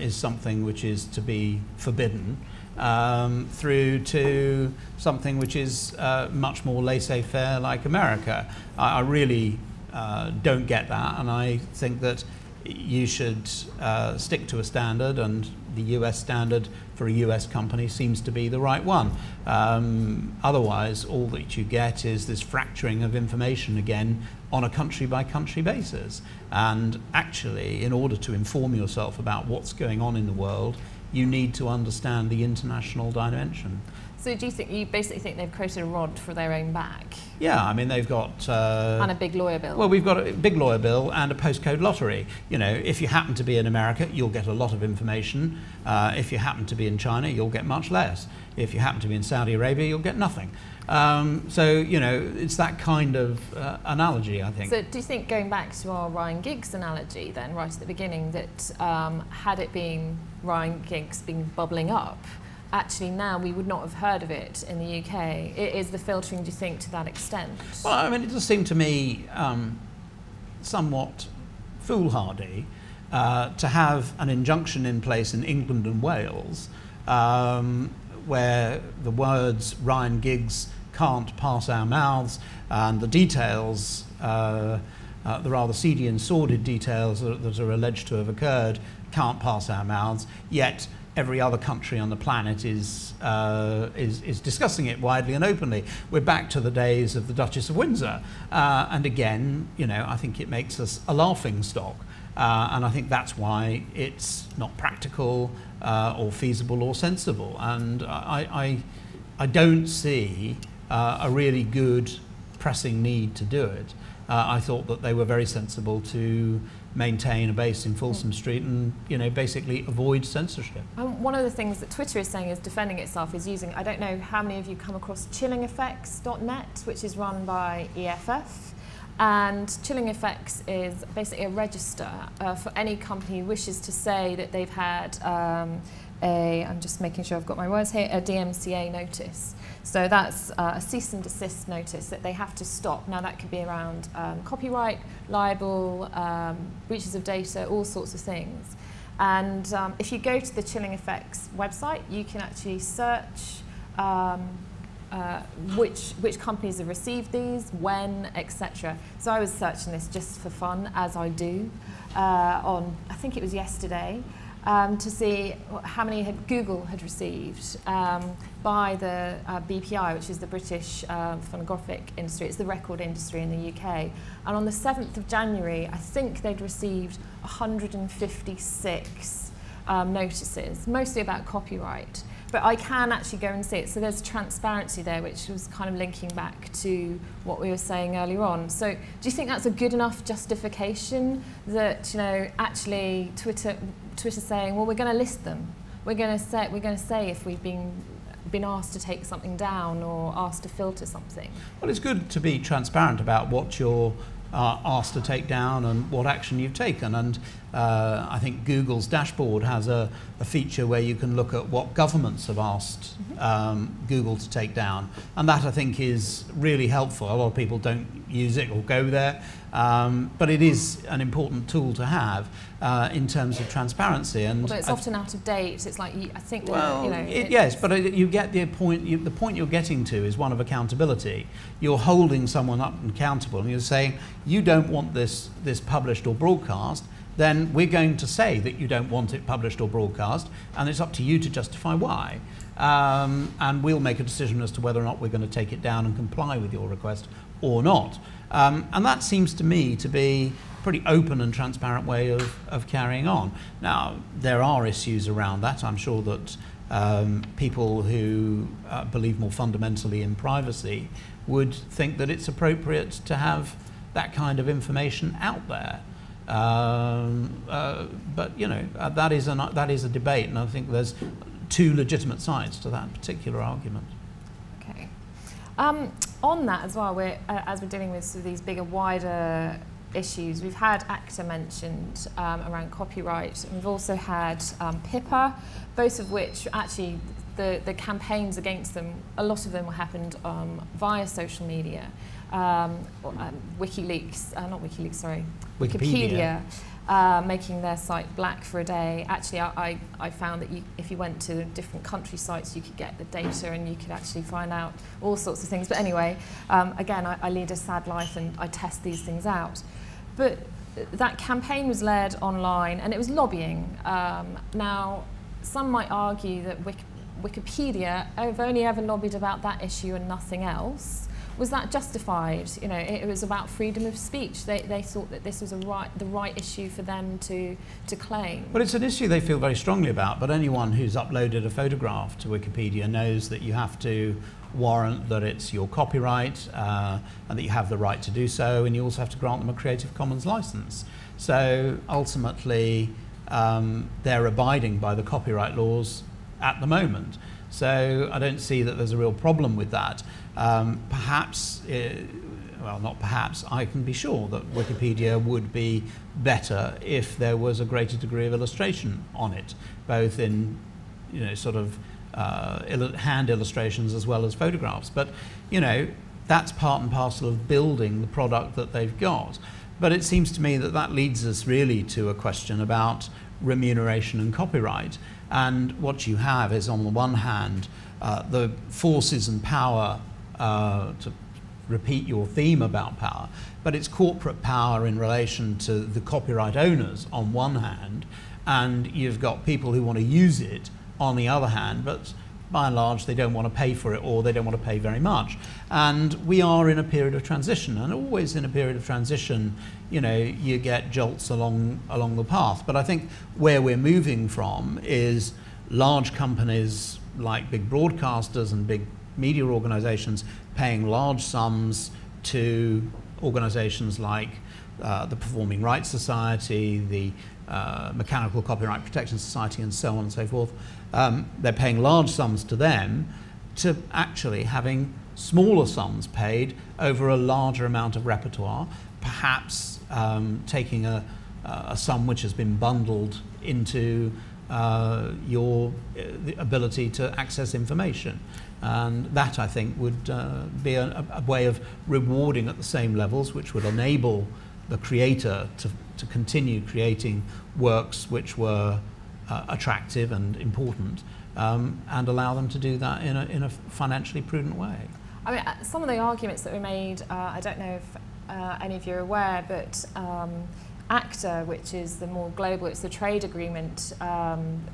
is something which is to be forbidden, through to something which is much more laissez-faire like America? I really don't get that, and I think that you should stick to a standard, and the US standard for a US company seems to be the right one. Otherwise, all that you get is this fracturing of information again on a country-by-country basis. And actually, in order to inform yourself about what's going on in the world, you need to understand the international dimension. So do you basically think they've created a rod for their own back? Yeah, I mean, they've got... and a big lawyer bill. Well, we've got a big lawyer bill and a postcode lottery. You know, if you happen to be in America, you'll get a lot of information. If you happen to be in China, you'll get much less. If you happen to be in Saudi Arabia, you'll get nothing. So, you know, it's that kind of analogy, I think. So do you think, going back to our Ryan Giggs analogy then, right at the beginning, that had it been Ryan Giggs been bubbling up, actually now we would not have heard of it in the UK? Is the filtering, do you think, to that extent? Well, I mean, it does seem to me somewhat foolhardy to have an injunction in place in England and Wales where the words Ryan Giggs can't pass our mouths, and the details, the rather seedy and sordid details that are alleged to have occurred, can't pass our mouths, yet every other country on the planet is discussing it widely and openly. We're back to the days of the Duchess of Windsor, and again, you know, I think it makes us a laughing stock, and I think that's why it's not practical or feasible or sensible. And I don't see a really good pressing need to do it. I thought that they were very sensible to maintain a base in Folsom Street and, you know, basically avoid censorship. One of the things that Twitter is saying is defending itself is using, I don't know how many of you come across chillingeffects.net, which is run by EFF. And Chilling Effects is basically a register for any company who wishes to say that they've had I'm just making sure I've got my words here, a DMCA notice. So that's a cease and desist notice that they have to stop. Now that could be around copyright, libel, breaches of data, all sorts of things. And if you go to the Chilling Effects website, you can actually search which companies have received these, when, etc. So I was searching this just for fun, as I do, on, I think it was yesterday, to see how many Google had received by the BPI, which is the British phonographic industry. It's the record industry in the UK. And on the 7th of January, I think they'd received 156 notices, mostly about copyright. But I can actually go and see it. So there's transparency there, which was kind of linking back to what we were saying earlier on. So do you think that's a good enough justification that, you know, actually Twitter's saying, well, we're going to list them. We're going to say if we've been asked to take something down or asked to filter something. Well, it's good to be transparent about what you're asked to take down and what action you've taken. And I think Google's dashboard has a feature where you can look at what governments have asked Google to take down. And that, I think, is really helpful. A lot of people don't use it or go there, but it is an important tool to have in terms of transparency. And although it's often out of date, it's like, I think, well, you know... yes, but you get the point. The point you're getting to is one of accountability. You're holding someone up accountable, and you're saying, you don't want this published or broadcast, then we're going to say that you don't want it published or broadcast, and it's up to you to justify why. And we'll make a decision as to whether or not we're going to take it down and comply with your request or not. And that seems to me to be pretty open and transparent way of carrying on. Now, there are issues around that. I'm sure that people who believe more fundamentally in privacy would think that it's appropriate to have that kind of information out there. But you know, that is a debate, and I think there's two legitimate sides to that particular argument. Okay. On that as well, as we're dealing with sort of these bigger, wider issues, we've had ACTA mentioned around copyright, and we've also had PIPA, both of which actually the campaigns against them, a lot of them happened via social media. Wikileaks, not Wikileaks, sorry, Wikipedia. Making their site black for a day. Actually, I found that if you went to different country sites, you could get the data and you could actually find out all sorts of things. But anyway, again, I lead a sad life and I test these things out. But that campaign was led online and it was lobbying. Now, some might argue that Wikipedia have only ever lobbied about that issue and nothing else. Was that justified? You know, it was about freedom of speech. They thought that this was the right issue for them to claim. Well, it's an issue they feel very strongly about, but anyone who's uploaded a photograph to Wikipedia knows that you have to warrant that it's your copyright and that you have the right to do so, and you also have to grant them a Creative Commons license. So ultimately, they're abiding by the copyright laws at the moment. So I don't see that there's a real problem with that. Perhaps, well, not perhaps, I can be sure that Wikipedia would be better if there was a greater degree of illustration on it, both in, you know, sort of hand illustrations as well as photographs. But, you know, that's part and parcel of building the product that they've got. But it seems to me that that leads us really to a question about remuneration and copyright. And what you have is, on the one hand, the forces and power, to repeat your theme about power, but it's corporate power in relation to the copyright owners on one hand, and you've got people who want to use it on the other hand, but by and large they don't want to pay for it, or they don't want to pay very much. And we are in a period of transition, and always in a period of transition, you know, you get jolts along the path. But I think where we're moving from is large companies like big broadcasters and big media organizations paying large sums to organizations like the Performing Rights Society, the Mechanical Copyright Protection Society, and so on and so forth. They're paying large sums to them, to actually having smaller sums paid over a larger amount of repertoire, perhaps taking a sum which has been bundled into your ability to access information. And that, I think, would be a way of rewarding at the same levels, which would enable the creator to continue creating works which were attractive and important, and allow them to do that in a financially prudent way. I mean, some of the arguments that were made, I don't know if any of you are aware, but ACTA, which is the more global, it's the trade agreement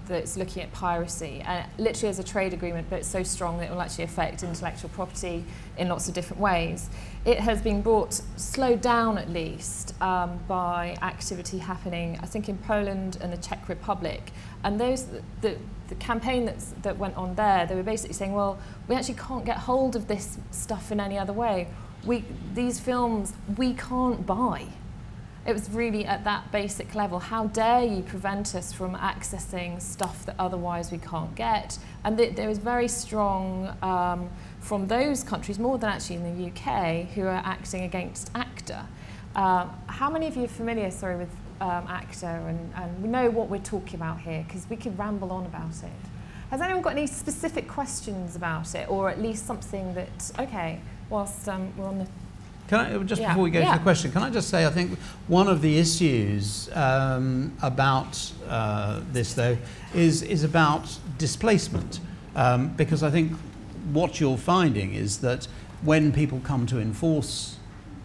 that's looking at piracy, and literally as a trade agreement, but it's so strong that it will actually affect intellectual property in lots of different ways. It has been slowed down at least by activity happening, I think, in Poland and the Czech Republic. And the campaign that went on there, they were basically saying, well, we actually can't get hold of this stuff in any other way. These films we can't buy. It was really at that basic level. How dare you prevent us from accessing stuff that otherwise we can't get? And there was very strong from those countries, more than actually in the UK, who are acting against ACTA. How many of you are familiar, with ACTA and we know what we're talking about here, because we could ramble on about it. Has anyone got any specific questions about it, or at least something that, okay, whilst we're on the... Can I, just before we go to the question, can I just say, I think one of the issues about this, though, is about displacement. Because I think what you're finding is that when people come to enforce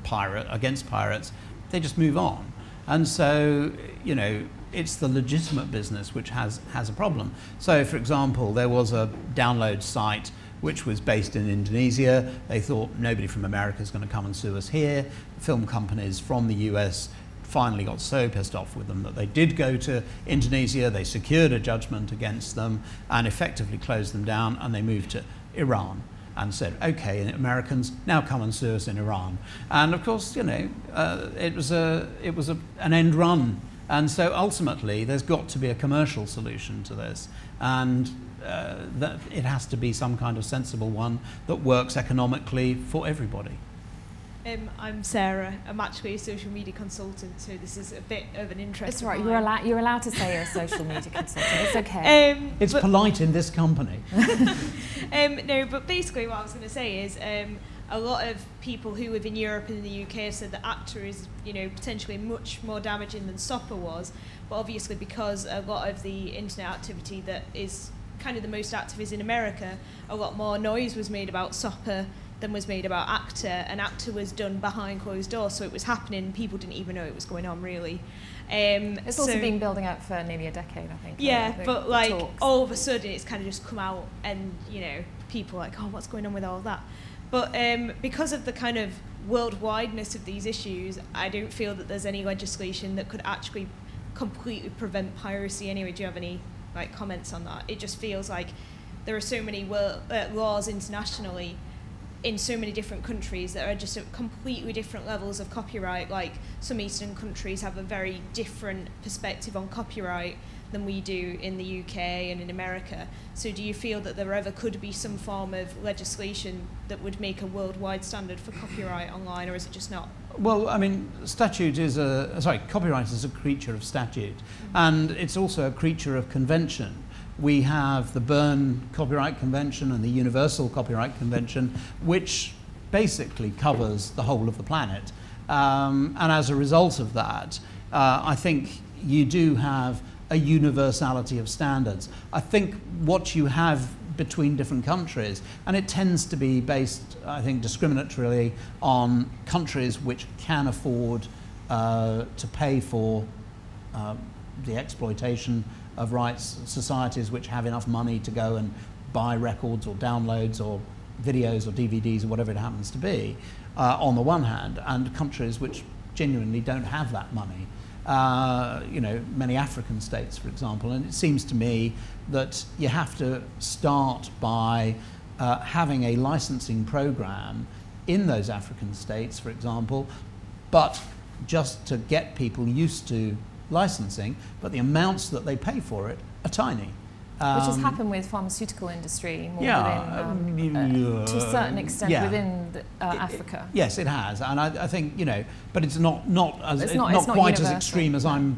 against pirates, they just move on. And so, you know, it's the legitimate business which has a problem. So, for example, there was a download site which was based in Indonesia. They thought nobody from America is going to come and sue us here. Film companies from the US finally got so pissed off with them that they did go to Indonesia, they secured a judgment against them and effectively closed them down, and they moved to Iran and said, okay, Americans, now come and sue us in Iran. And of course, you know, it was an end run. And so ultimately, there's got to be a commercial solution to this. And that it has to be some kind of sensible one that works economically for everybody. I'm Sarah. I'm actually a social media consultant, so this is a bit of an interest. It's right. You're allowed to say you're a social media consultant. It's okay. It's polite in this company. No, but basically what I was going to say is a lot of people who live in Europe and in the UK have said that ACTA is, you know, potentially much more damaging than SOPA was. But obviously, because a lot of the internet activity that is kind of the most active is in America, a lot more noise was made about SOPA than was made about ACTA, and ACTA was done behind closed doors, so it was happening, people didn't even know it was going on, really. It's also been building up for nearly a decade, I think. Yeah, but like, talks. all of a sudden it's kind of just come out, and, you know, people are like, oh, what's going on with all of that? But because of the kind of worldwideness of these issues, I don't feel that there's any legislation that could actually completely prevent piracy anyway. Do you have any like comments on that? It just feels like there are so many laws internationally in so many different countries that are just at completely different levels of copyright. Like, some Eastern countries have a very different perspective on copyright than we do in the UK and in America. So do you feel that there ever could be some form of legislation that would make a worldwide standard for copyright online, or is it just not? Well, I mean, copyright is a creature of statute, and it's also a creature of convention. We have the Berne Copyright Convention and the Universal Copyright Convention, which basically covers the whole of the planet. And as a result of that, I think you do have a universality of standards. I think what you have between different countries, and it tends to be based, I think, discriminatorily on countries which can afford to pay for the exploitation of rights, societies which have enough money to go and buy records or downloads or videos or DVDs or whatever it happens to be, on the one hand, and countries which genuinely don't have that money. You know, many African states, for example, and it seems to me that you have to start by having a licensing program in those African states, for example, but just to get people used to licensing, but the amounts that they pay for it are tiny. Which has happened with pharmaceutical industry more within, to a certain extent within Africa. Yes, it has, and I think, you know, but it's not quite universal. as extreme as I'm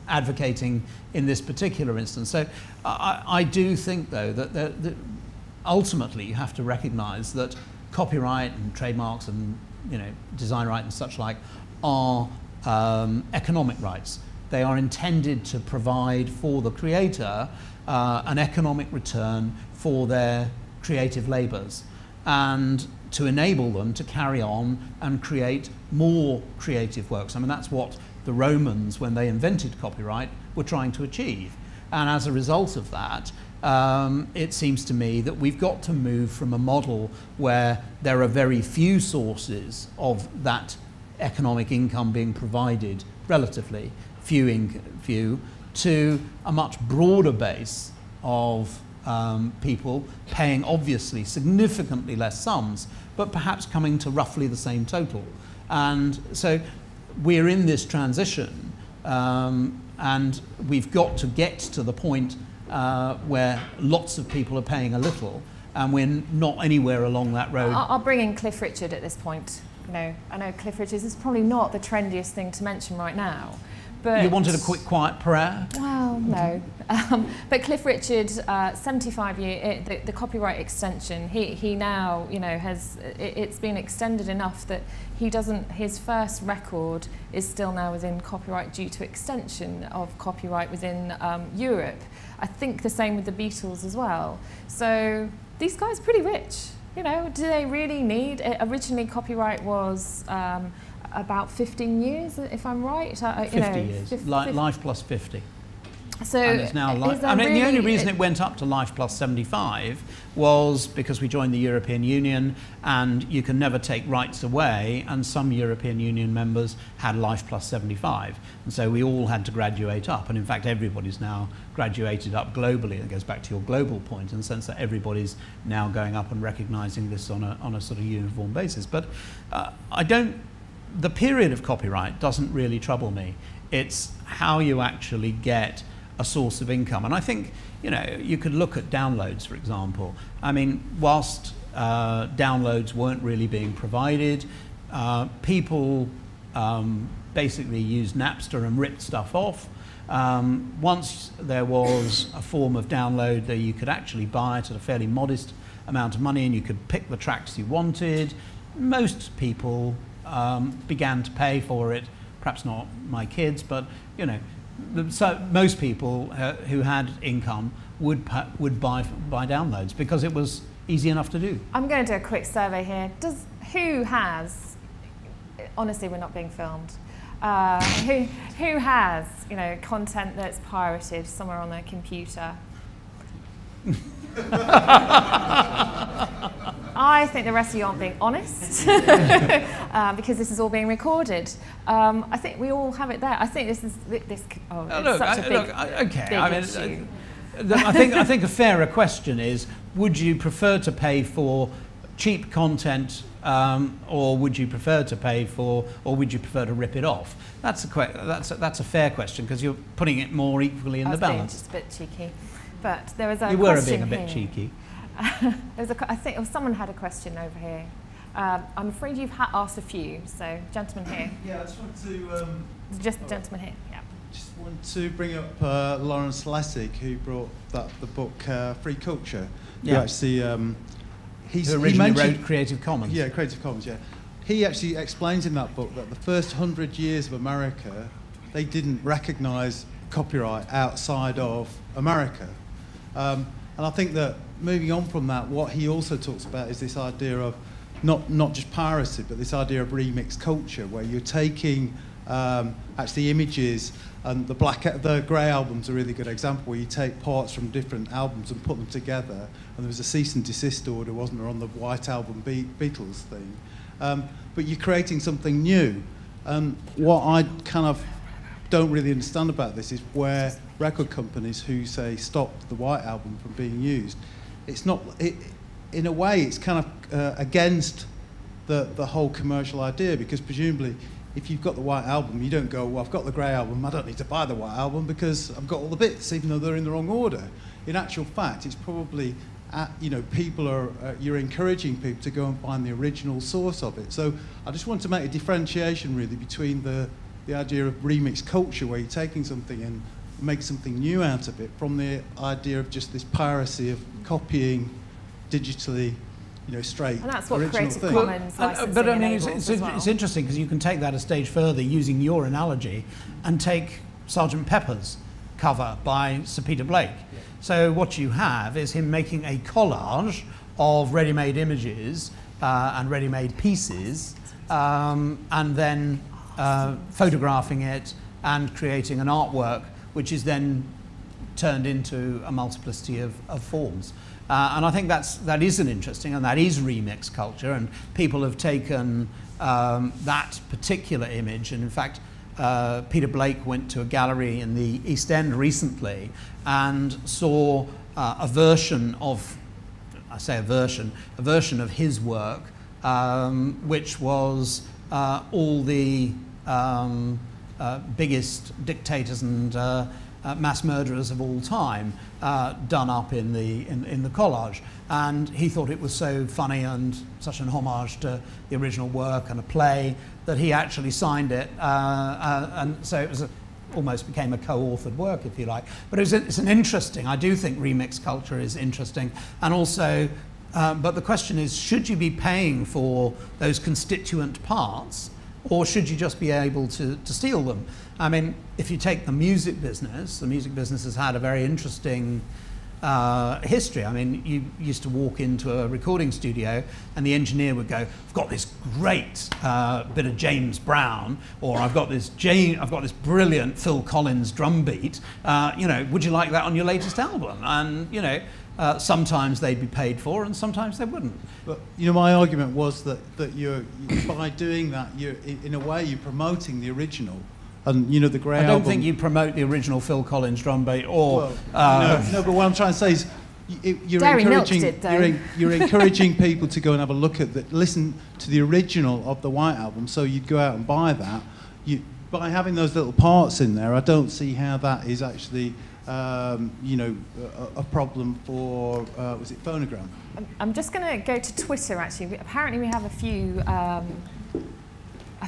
advocating in this particular instance. So I do think, though, that ultimately you have to recognise that copyright and trademarks and, you know, design right and such like are economic rights. They are intended to provide for the creator an economic return for their creative labours, and to enable them to carry on and create more creative works. I mean, that's what the Romans, when they invented copyright, were trying to achieve. And as a result of that, it seems to me that we've got to move from a model where there are very few sources of that economic income being provided, relatively few, to a much broader base of people paying obviously significantly less sums, but perhaps coming to roughly the same total. And so we're in this transition, and we've got to get to the point where lots of people are paying a little, and we're not anywhere along that road. I'll bring in Cliff Richard at this point. You know, I know Cliff Richard is probably not the trendiest thing to mention right now. But you wanted a quick, quiet prayer? Well, no. But Cliff Richard, 75-year, the copyright extension, he now, you know, it's been extended enough that his first record is still now within copyright due to extension of copyright within Europe. I think the same with the Beatles as well. So these guys are pretty rich. You know, do they really need it? Originally, copyright was about 15 years, if I'm right. 50 years. Life plus 50. So and it's now the only reason it went up to life plus 75 was because we joined the European Union, and you can never take rights away, and some European Union members had life plus 75, and so we all had to graduate up, and in fact everybody's now graduated up globally. It goes back to your global point in the sense that everybody's now going up and recognising this on a sort of uniform basis. But the period of copyright doesn't really trouble me. It's how you actually get a source of income. And I think, you could look at downloads, for example. I mean, whilst downloads weren't really being provided, people basically used Napster and ripped stuff off. Once there was a form of download that you could actually buy it at a fairly modest amount of money, and you could pick the tracks you wanted, most people began to pay for it. Perhaps not my kids, but so most people who had income would buy downloads because it was easy enough to do. I'm going to do a quick survey here. Who has? Honestly, we're not being filmed. Who has content that's pirated somewhere on their computer? I think the rest of you aren't being honest because this is all being recorded. I think we all have it there. I think this is such a big issue. I think a fairer question is: would you prefer to pay for cheap content, or would you prefer to pay for, or would you prefer to rip it off? That's a fair question because you're putting it more equally in the balance. Just a bit cheeky, but there was a you question were being a bit here. cheeky. I think someone had a question over here. I'm afraid you've asked a few, so gentleman here. Yeah, I just wanted to... just gentleman here, yeah. Just want to bring up Lawrence Lessig, who brought the book Free Culture. Yeah. Who actually... who originally wrote Creative Commons. Yeah, Creative Commons, yeah. He actually explains in that book that the first 100 years of America, they didn't recognise copyright outside of America. And I think that moving on from that, what he also talks about is this idea of not just piracy, but this idea of remix culture, where you're taking actually images, and the Grey album's a really good example, where you take parts from different albums and put them together, and there was a cease and desist order, wasn't there, on the White Album Beatles thing. But you're creating something new. And what I kind of don't really understand about this is where record companies who say stop the White Album from being used, it's not, in a way it's kind of against the whole commercial idea, because presumably if you've got the White Album, you don't go, well, I've got the Grey Album, I don't need to buy the White Album because I've got all the bits, even though they're in the wrong order. In actual fact, it's probably, you're encouraging people to go and find the original source of it. So I just want to make a differentiation really between the idea of remix culture, where you're taking something and make something new out of it, from the idea of just this piracy of copying digitally, straight. And that's what Creative Commons licensing but I mean, enables as well. it's interesting because you can take that a stage further using your analogy and take Sgt. Pepper's cover by Sir Peter Blake. Yeah. So what you have is him making a collage of ready-made images and ready-made pieces, and then photographing it and creating an artwork which is then turned into a multiplicity of forms. And I think that is an interesting, and that is remix culture, and people have taken that particular image, and in fact Peter Blake went to a gallery in the East End recently and saw a version of his work, which was all the biggest dictators and mass murderers of all time done up in the collage, and he thought it was so funny and such an homage to the original work and a play that he actually signed it, and so it was almost became a co-authored work, if you like. But it's an interesting. I do think remix culture is interesting, and also. But the question is, should you be paying for those constituent parts, or should you just be able to steal them? I mean, if you take the music business has had a very interesting history. I mean, you used to walk into a recording studio and the engineer would go, I've got this great bit of James Brown, or I've got this brilliant Phil Collins drum beat, you know, would you like that on your latest album? And, you know, sometimes they'd be paid for and sometimes they wouldn't. But, you know, my argument was that you by doing that, you're, in a way, you're promoting the original. And, you know, the Grey I don't album, think you promote the original Phil Collins drum beat or... no, but what I'm trying to say is you're encouraging people to go and have a look at listen to the original of the White Album, so you'd go out and buy that. By having those little parts in there, I don't see how that is actually, you know, a problem for, was it Phonogram? I'm just going to go to Twitter, actually. Apparently we have a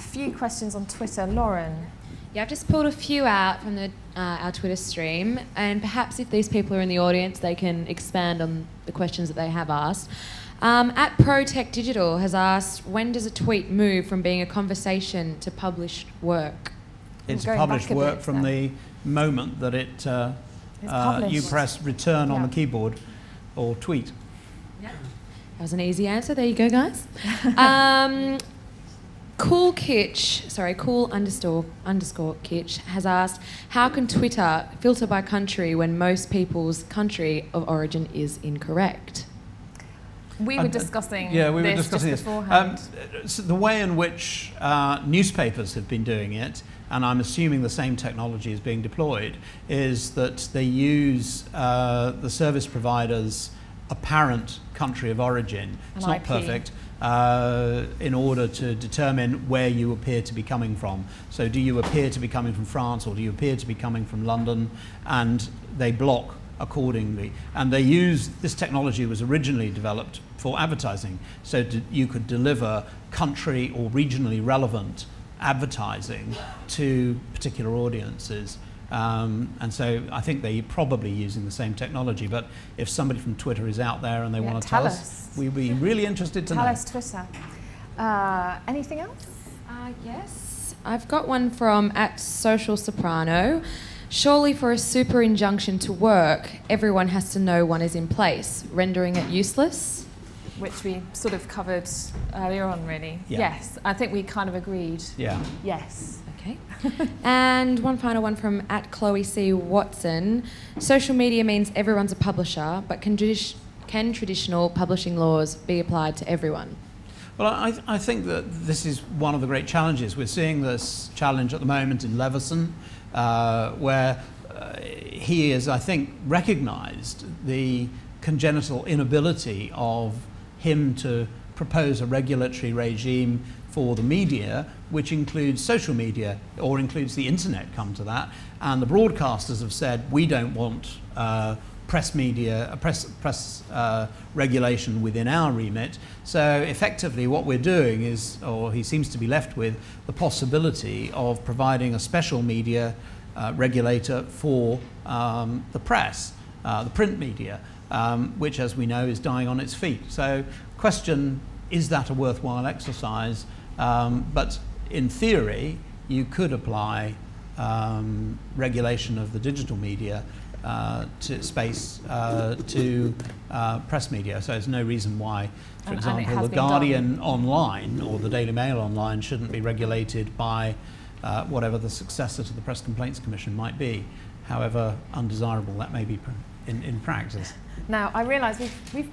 few questions on Twitter. Lauren? Yeah, I've just pulled a few out from our Twitter stream, and perhaps if these people are in the audience, they can expand on the questions that they have asked. At ProTech Digital has asked, when does a tweet move from being a conversation to published work? It's published work from the moment that it you press return on the keyboard or tweet. Yeah. That was an easy answer. There you go, guys. Cool underscore kitsch has asked, how can Twitter filter by country when most people's country of origin is incorrect? We were discussing this beforehand. So the way in which newspapers have been doing it, and I'm assuming the same technology is being deployed, is that they use the service provider's apparent country of origin. It's not perfect. In order to determine where you appear to be coming from. So do you appear to be coming from France, or do you appear to be coming from London? And they block accordingly. And they use, this technology was originally developed for advertising, so you could deliver country or regionally relevant advertising to particular audiences. And so I think they're probably using the same technology, but if somebody from Twitter is out there and they want to tell us, we'd be really interested to know. Tell us, Twitter. Anything else? Yes. I've got one from @SocialSoprano. Surely for a super injunction to work, everyone has to know one is in place, rendering it useless? Which we sort of covered earlier on, really. Yeah. Yes, I think we kind of agreed. Yeah. Yes. Okay. And one final one from @Chloe C. Watson. Social media means everyone's a publisher, but can traditional publishing laws be applied to everyone? Well, I think that this is one of the great challenges. We're seeing this challenge at the moment in Leveson, where he has, I think, recognised the congenital inability of him to propose a regulatory regime for the media, which includes social media or includes the internet, come to that. And the broadcasters have said, we don't want press media, press regulation within our remit. So effectively what we're doing is, or he seems to be left with, the possibility of providing a special media regulator for the press, the print media, which, as we know, is dying on its feet. So question, is that a worthwhile exercise? But in theory, you could apply regulation of the digital media to space to press media. So there's no reason why, for example, the Guardian online or the Daily Mail online shouldn't be regulated by whatever the successor to the Press Complaints Commission might be, however undesirable that may be in practice. Now, I realise we've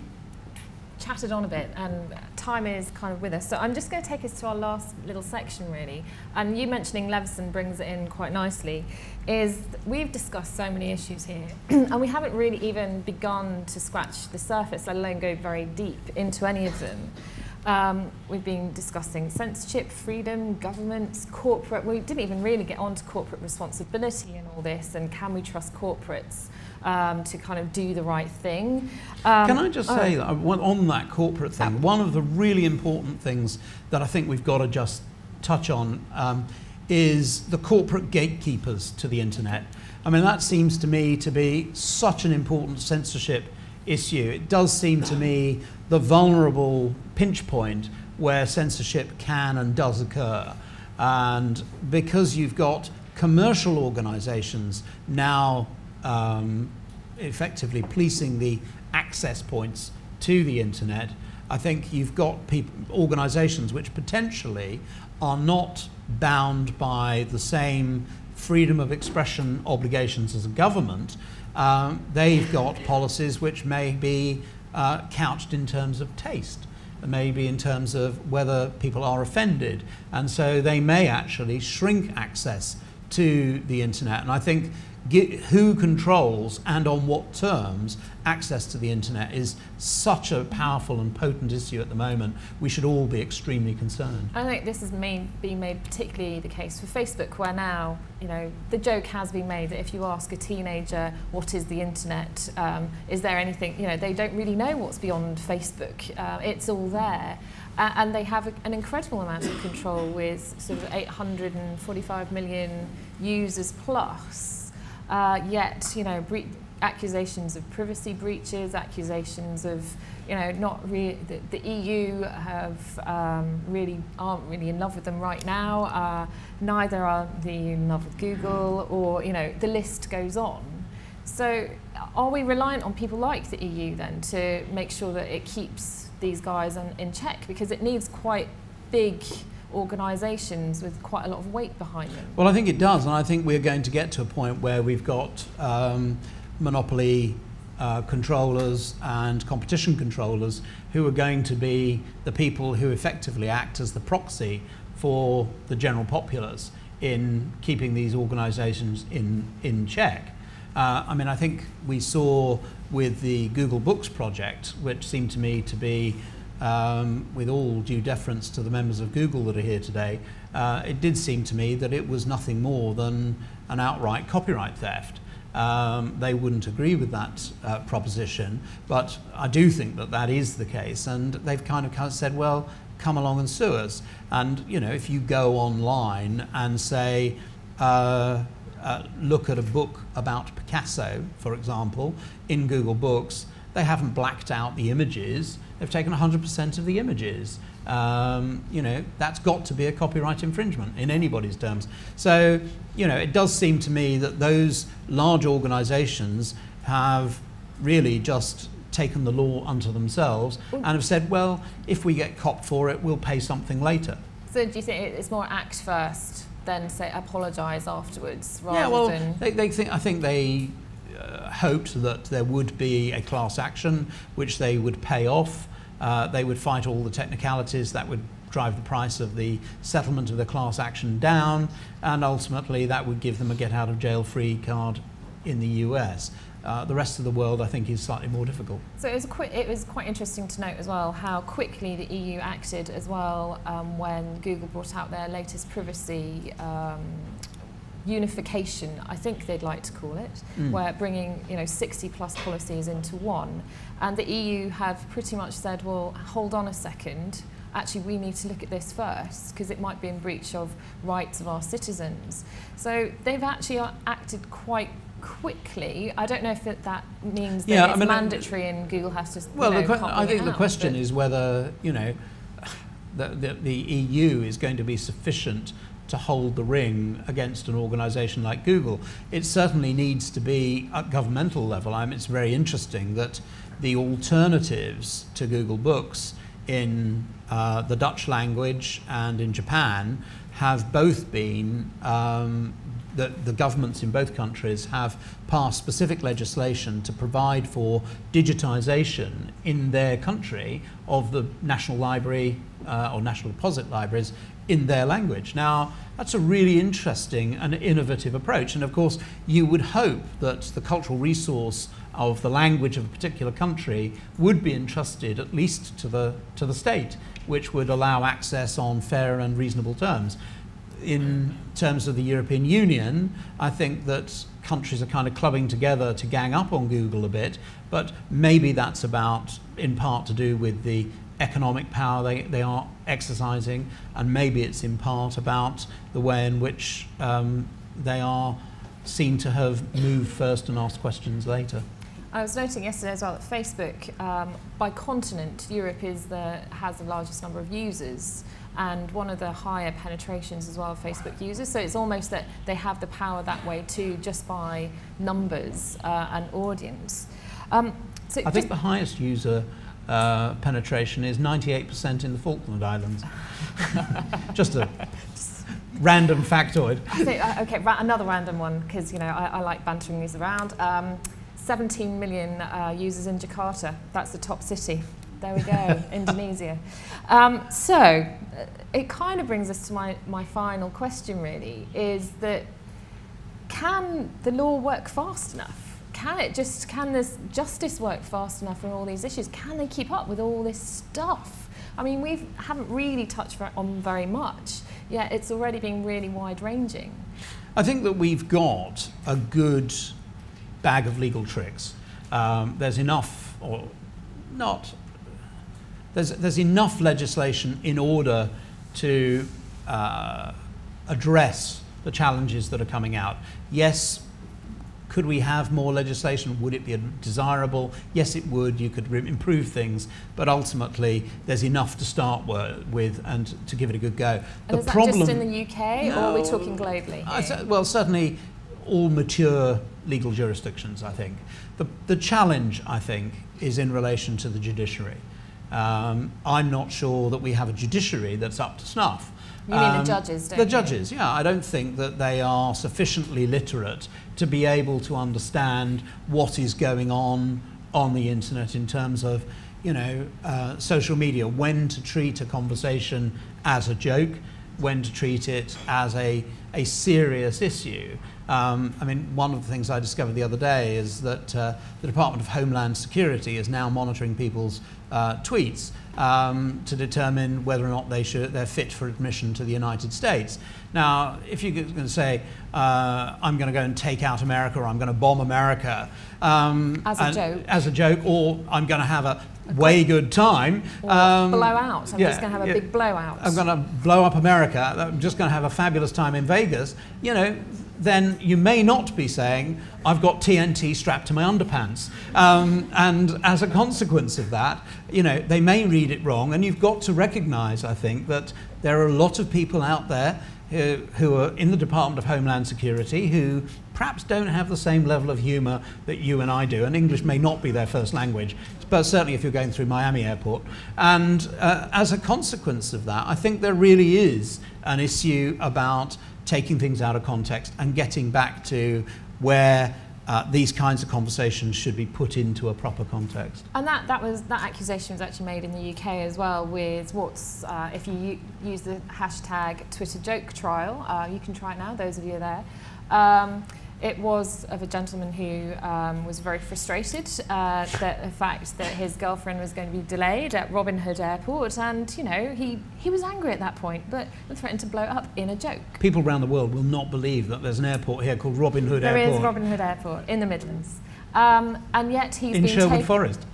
chatted on a bit and time is kind of with us, so I'm just going to take us to our last little section, really. And you mentioning Leveson brings it in quite nicely, is we've discussed so many issues here and we haven't really even begun to scratch the surface, let alone go very deep into any of them. We've been discussing censorship, freedom, governments, corporate. We didn't even really get on to corporate responsibility and all this, and can we trust corporates to kind of do the right thing. Can I just say that on that corporate thing, one of the really important things that I think we've got to just touch on is the corporate gatekeepers to the internet. I mean, that seems to me to be such an important censorship issue. It does seem to me the vulnerable pinch point where censorship can and does occur. And because you've got commercial organizations now effectively policing the access points to the internet, I think you've got organisations which potentially are not bound by the same freedom of expression obligations as a government. They've got policies which may be couched in terms of taste, maybe in terms of whether people are offended, and so they may actually shrink access to the internet. And I think who controls and on what terms access to the internet is such a powerful and potent issue at the moment. We should all be extremely concerned. I think this has been made particularly the case for Facebook, where now, you know, the joke has been made that if you ask a teenager what is the internet, is there anything, you know, they don't really know what's beyond Facebook. It's all there. And they have an incredible amount of control with sort of 845 million users plus. Yet, you know, accusations of privacy breaches, accusations of, you know, the EU have aren't really in love with them right now. Neither are the EU in love with Google, or, you know, the list goes on. So, are we reliant on people like the EU then to make sure that it keeps these guys in check? Because it needs quite big organisations with quite a lot of weight behind them. Well, I think it does, and I think we're going to get to a point where we've got monopoly controllers and competition controllers who are going to be the people who effectively act as the proxy for the general populace in keeping these organisations in check. I mean, I think we saw with the Google Books project, which seemed to me to be, with all due deference to the members of Google that are here today, it did seem to me that it was nothing more than an outright copyright theft. They wouldn't agree with that proposition, but I do think that that is the case, and they've kind of said, well, come along and sue us. And, you know, if you go online and say, look at a book about Picasso, for example, in Google Books, they haven't blacked out the images. They've taken 100% of the images. You know, that's got to be a copyright infringement in anybody's terms. So, you know, it does seem to me that those large organisations have really just taken the law unto themselves and have said, well, if we get copped for it, we'll pay something later. So do you think it's more act first, then say apologise afterwards, rather yeah, well, than... I think they hoped that there would be a class action which they would pay off. They would fight all the technicalities that would drive the price of the settlement of the class action down, and ultimately that would give them a get out of jail free card in the US. The rest of the world, I think, is slightly more difficult. So it was quite interesting to note as well how quickly the EU acted as well when Google brought out their latest privacy unification, I think they'd like to call it, where bringing 60 plus policies into one, and the EU have pretty much said, well, hold on a second, actually we need to look at this first because it might be in breach of rights of our citizens. So they've actually acted quite quickly. I don't know if that means that it's mandatory and Google has to. Well, I think the question is whether the EU is going to be sufficient to hold the ring against an organisation like Google. It certainly needs to be at governmental level. I mean, it's very interesting that the alternatives to Google Books in the Dutch language and in Japan have both been the governments in both countries have passed specific legislation to provide for digitisation in their country of the National Library or National Deposit libraries in their language. Now, that's a really interesting and innovative approach, and of course you would hope that the cultural resource of the language of a particular country would be entrusted at least to the state, which would allow access on fair and reasonable terms. In terms of the European Union, I think that countries are kind of clubbing together to gang up on Google a bit, but maybe that's about, in part, to do with the economic power they are exercising, and maybe it's in part about the way in which they are seen to have moved first and asked questions later. I was noting yesterday as well that Facebook, by continent, Europe has the largest number of users and one of the higher penetrations as well of Facebook users. So it's almost that they have the power that way too, just by numbers and audience. So I think the highest user penetration is 98% in the Falkland Islands. Just a random factoid. I think, okay, another random one, because I like bantering these around. 17 million users in Jakarta. That's the top city. There we go, Indonesia. So it kind of brings us to my final question, really, is that can the law work fast enough? Can this justice work fast enough on all these issues? Can they keep up with all this stuff? I mean, we haven't really touched on very much, yet it's already been really wide-ranging. I think that we've got a good bag of legal tricks. There's enough, or not, there's enough legislation in order to address the challenges that are coming out. Yes, could we have more legislation? Would it be desirable? Yes, it would. You could improve things, but ultimately there's enough to start with and to give it a good go. And is that just in the UK, or are we talking globally? Well, certainly all mature legal jurisdictions, I think. The challenge, I think, is in relation to the judiciary. I'm not sure that we have a judiciary that's up to snuff. You mean the judges, don't you? The judges, yeah. I don't think that they are sufficiently literate to be able to understand what is going on the internet in terms of, social media, when to treat a conversation as a joke, when to treat it as a serious issue. I mean, one of the things I discovered the other day is that the Department of Homeland Security is now monitoring people's tweets to determine whether or not they're fit for admission to the United States. Now, if you're going to say, I'm going to go and take out America, or I'm going to bomb America as a joke, or I'm going to have a way good time. Or blow out. I'm just going to have a big blowout. I'm going to blow up America. I'm just going to have a fabulous time in Vegas. Then you may not be saying, I've got TNT strapped to my underpants. And as a consequence of that, they may read it wrong. And you've got to recognize, I think, that there are a lot of people out there who are in the Department of Homeland Security who perhaps don't have the same level of humor that you and I do. And English may not be their first language, but certainly if you're going through Miami Airport. And as a consequence of that, I think there really is an issue about taking things out of context and getting back to where these kinds of conversations should be put into a proper context. And that accusation was actually made in the UK as well, with if you use the hashtag Twitter joke trial, you can try it now, those of you there. It was of a gentleman who was very frustrated that the fact that his girlfriend was going to be delayed at Robin Hood Airport, and he was angry at that point, but threatened to blow it up in a joke. People around the world will not believe that there's an airport here called Robin Hood Airport. There is Robin Hood Airport in the Midlands, and yet he's been in Sherwood Forest.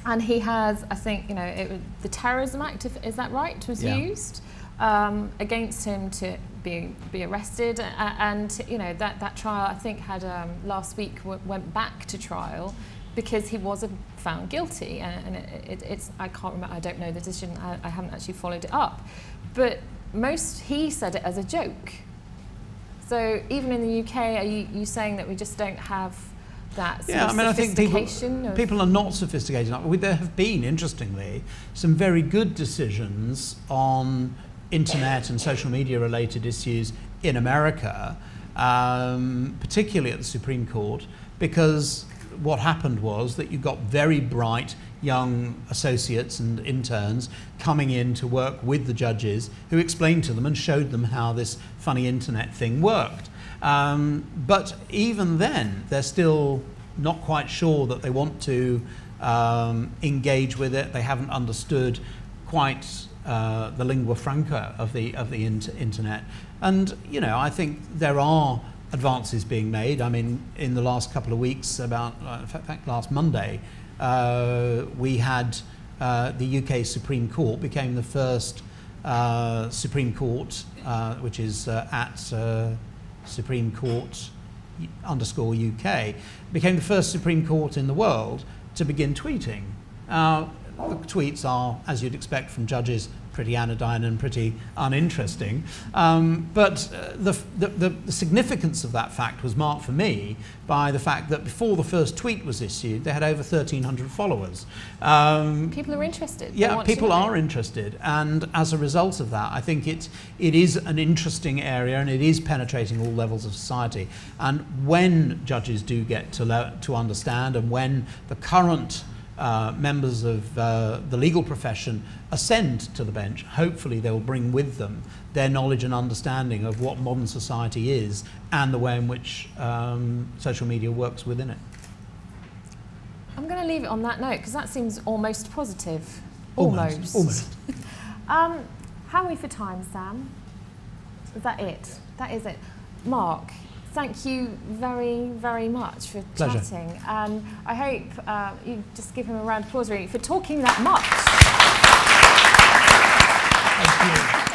And he has, I think, the Terrorism Act, is that right, was used against him to be arrested, and that trial, I think, had last week went back to trial because he was found guilty, and it's I can't remember, I don't know the decision, I haven't actually followed it up, but he said it as a joke. So even in the UK, are you saying that we just don't have that sort of sophistication? I think people are not sophisticated enough. There have been, interestingly, some very good decisions on internet and social media related issues in America, particularly at the Supreme Court, because what happened was that you got very bright young associates and interns coming in to work with the judges who explained to them and showed them how this funny internet thing worked. But even then, they're still not quite sure that they want to engage with it. They haven't understood quite the lingua franca of the internet. And I think there are advances being made. I mean, in the last couple of weeks, in fact last Monday, we had the UK Supreme Court became the first Supreme Court, which is at Supreme Court _UK, became the first Supreme Court in the world to begin tweeting. The tweets are, as you'd expect from judges, pretty anodyne and pretty uninteresting. But the significance of that fact was marked for me by the fact that before the first tweet was issued, they had over 1,300 followers. People are interested. Yeah, people are interested. And as a result of that, I think it is an interesting area and it is penetrating all levels of society. And when judges do get to understand, and when the current members of the legal profession ascend to the bench, hopefully they will bring with them their knowledge and understanding of what modern society is and the way in which social media works within it. I'm going to leave it on that note because that seems almost positive. Almost. How are we for time, Sam? Is that it? That is it. Mark, thank you very, very much for Pleasure. chatting. And I hope you just give him a round of applause really for talking that much. Thank you.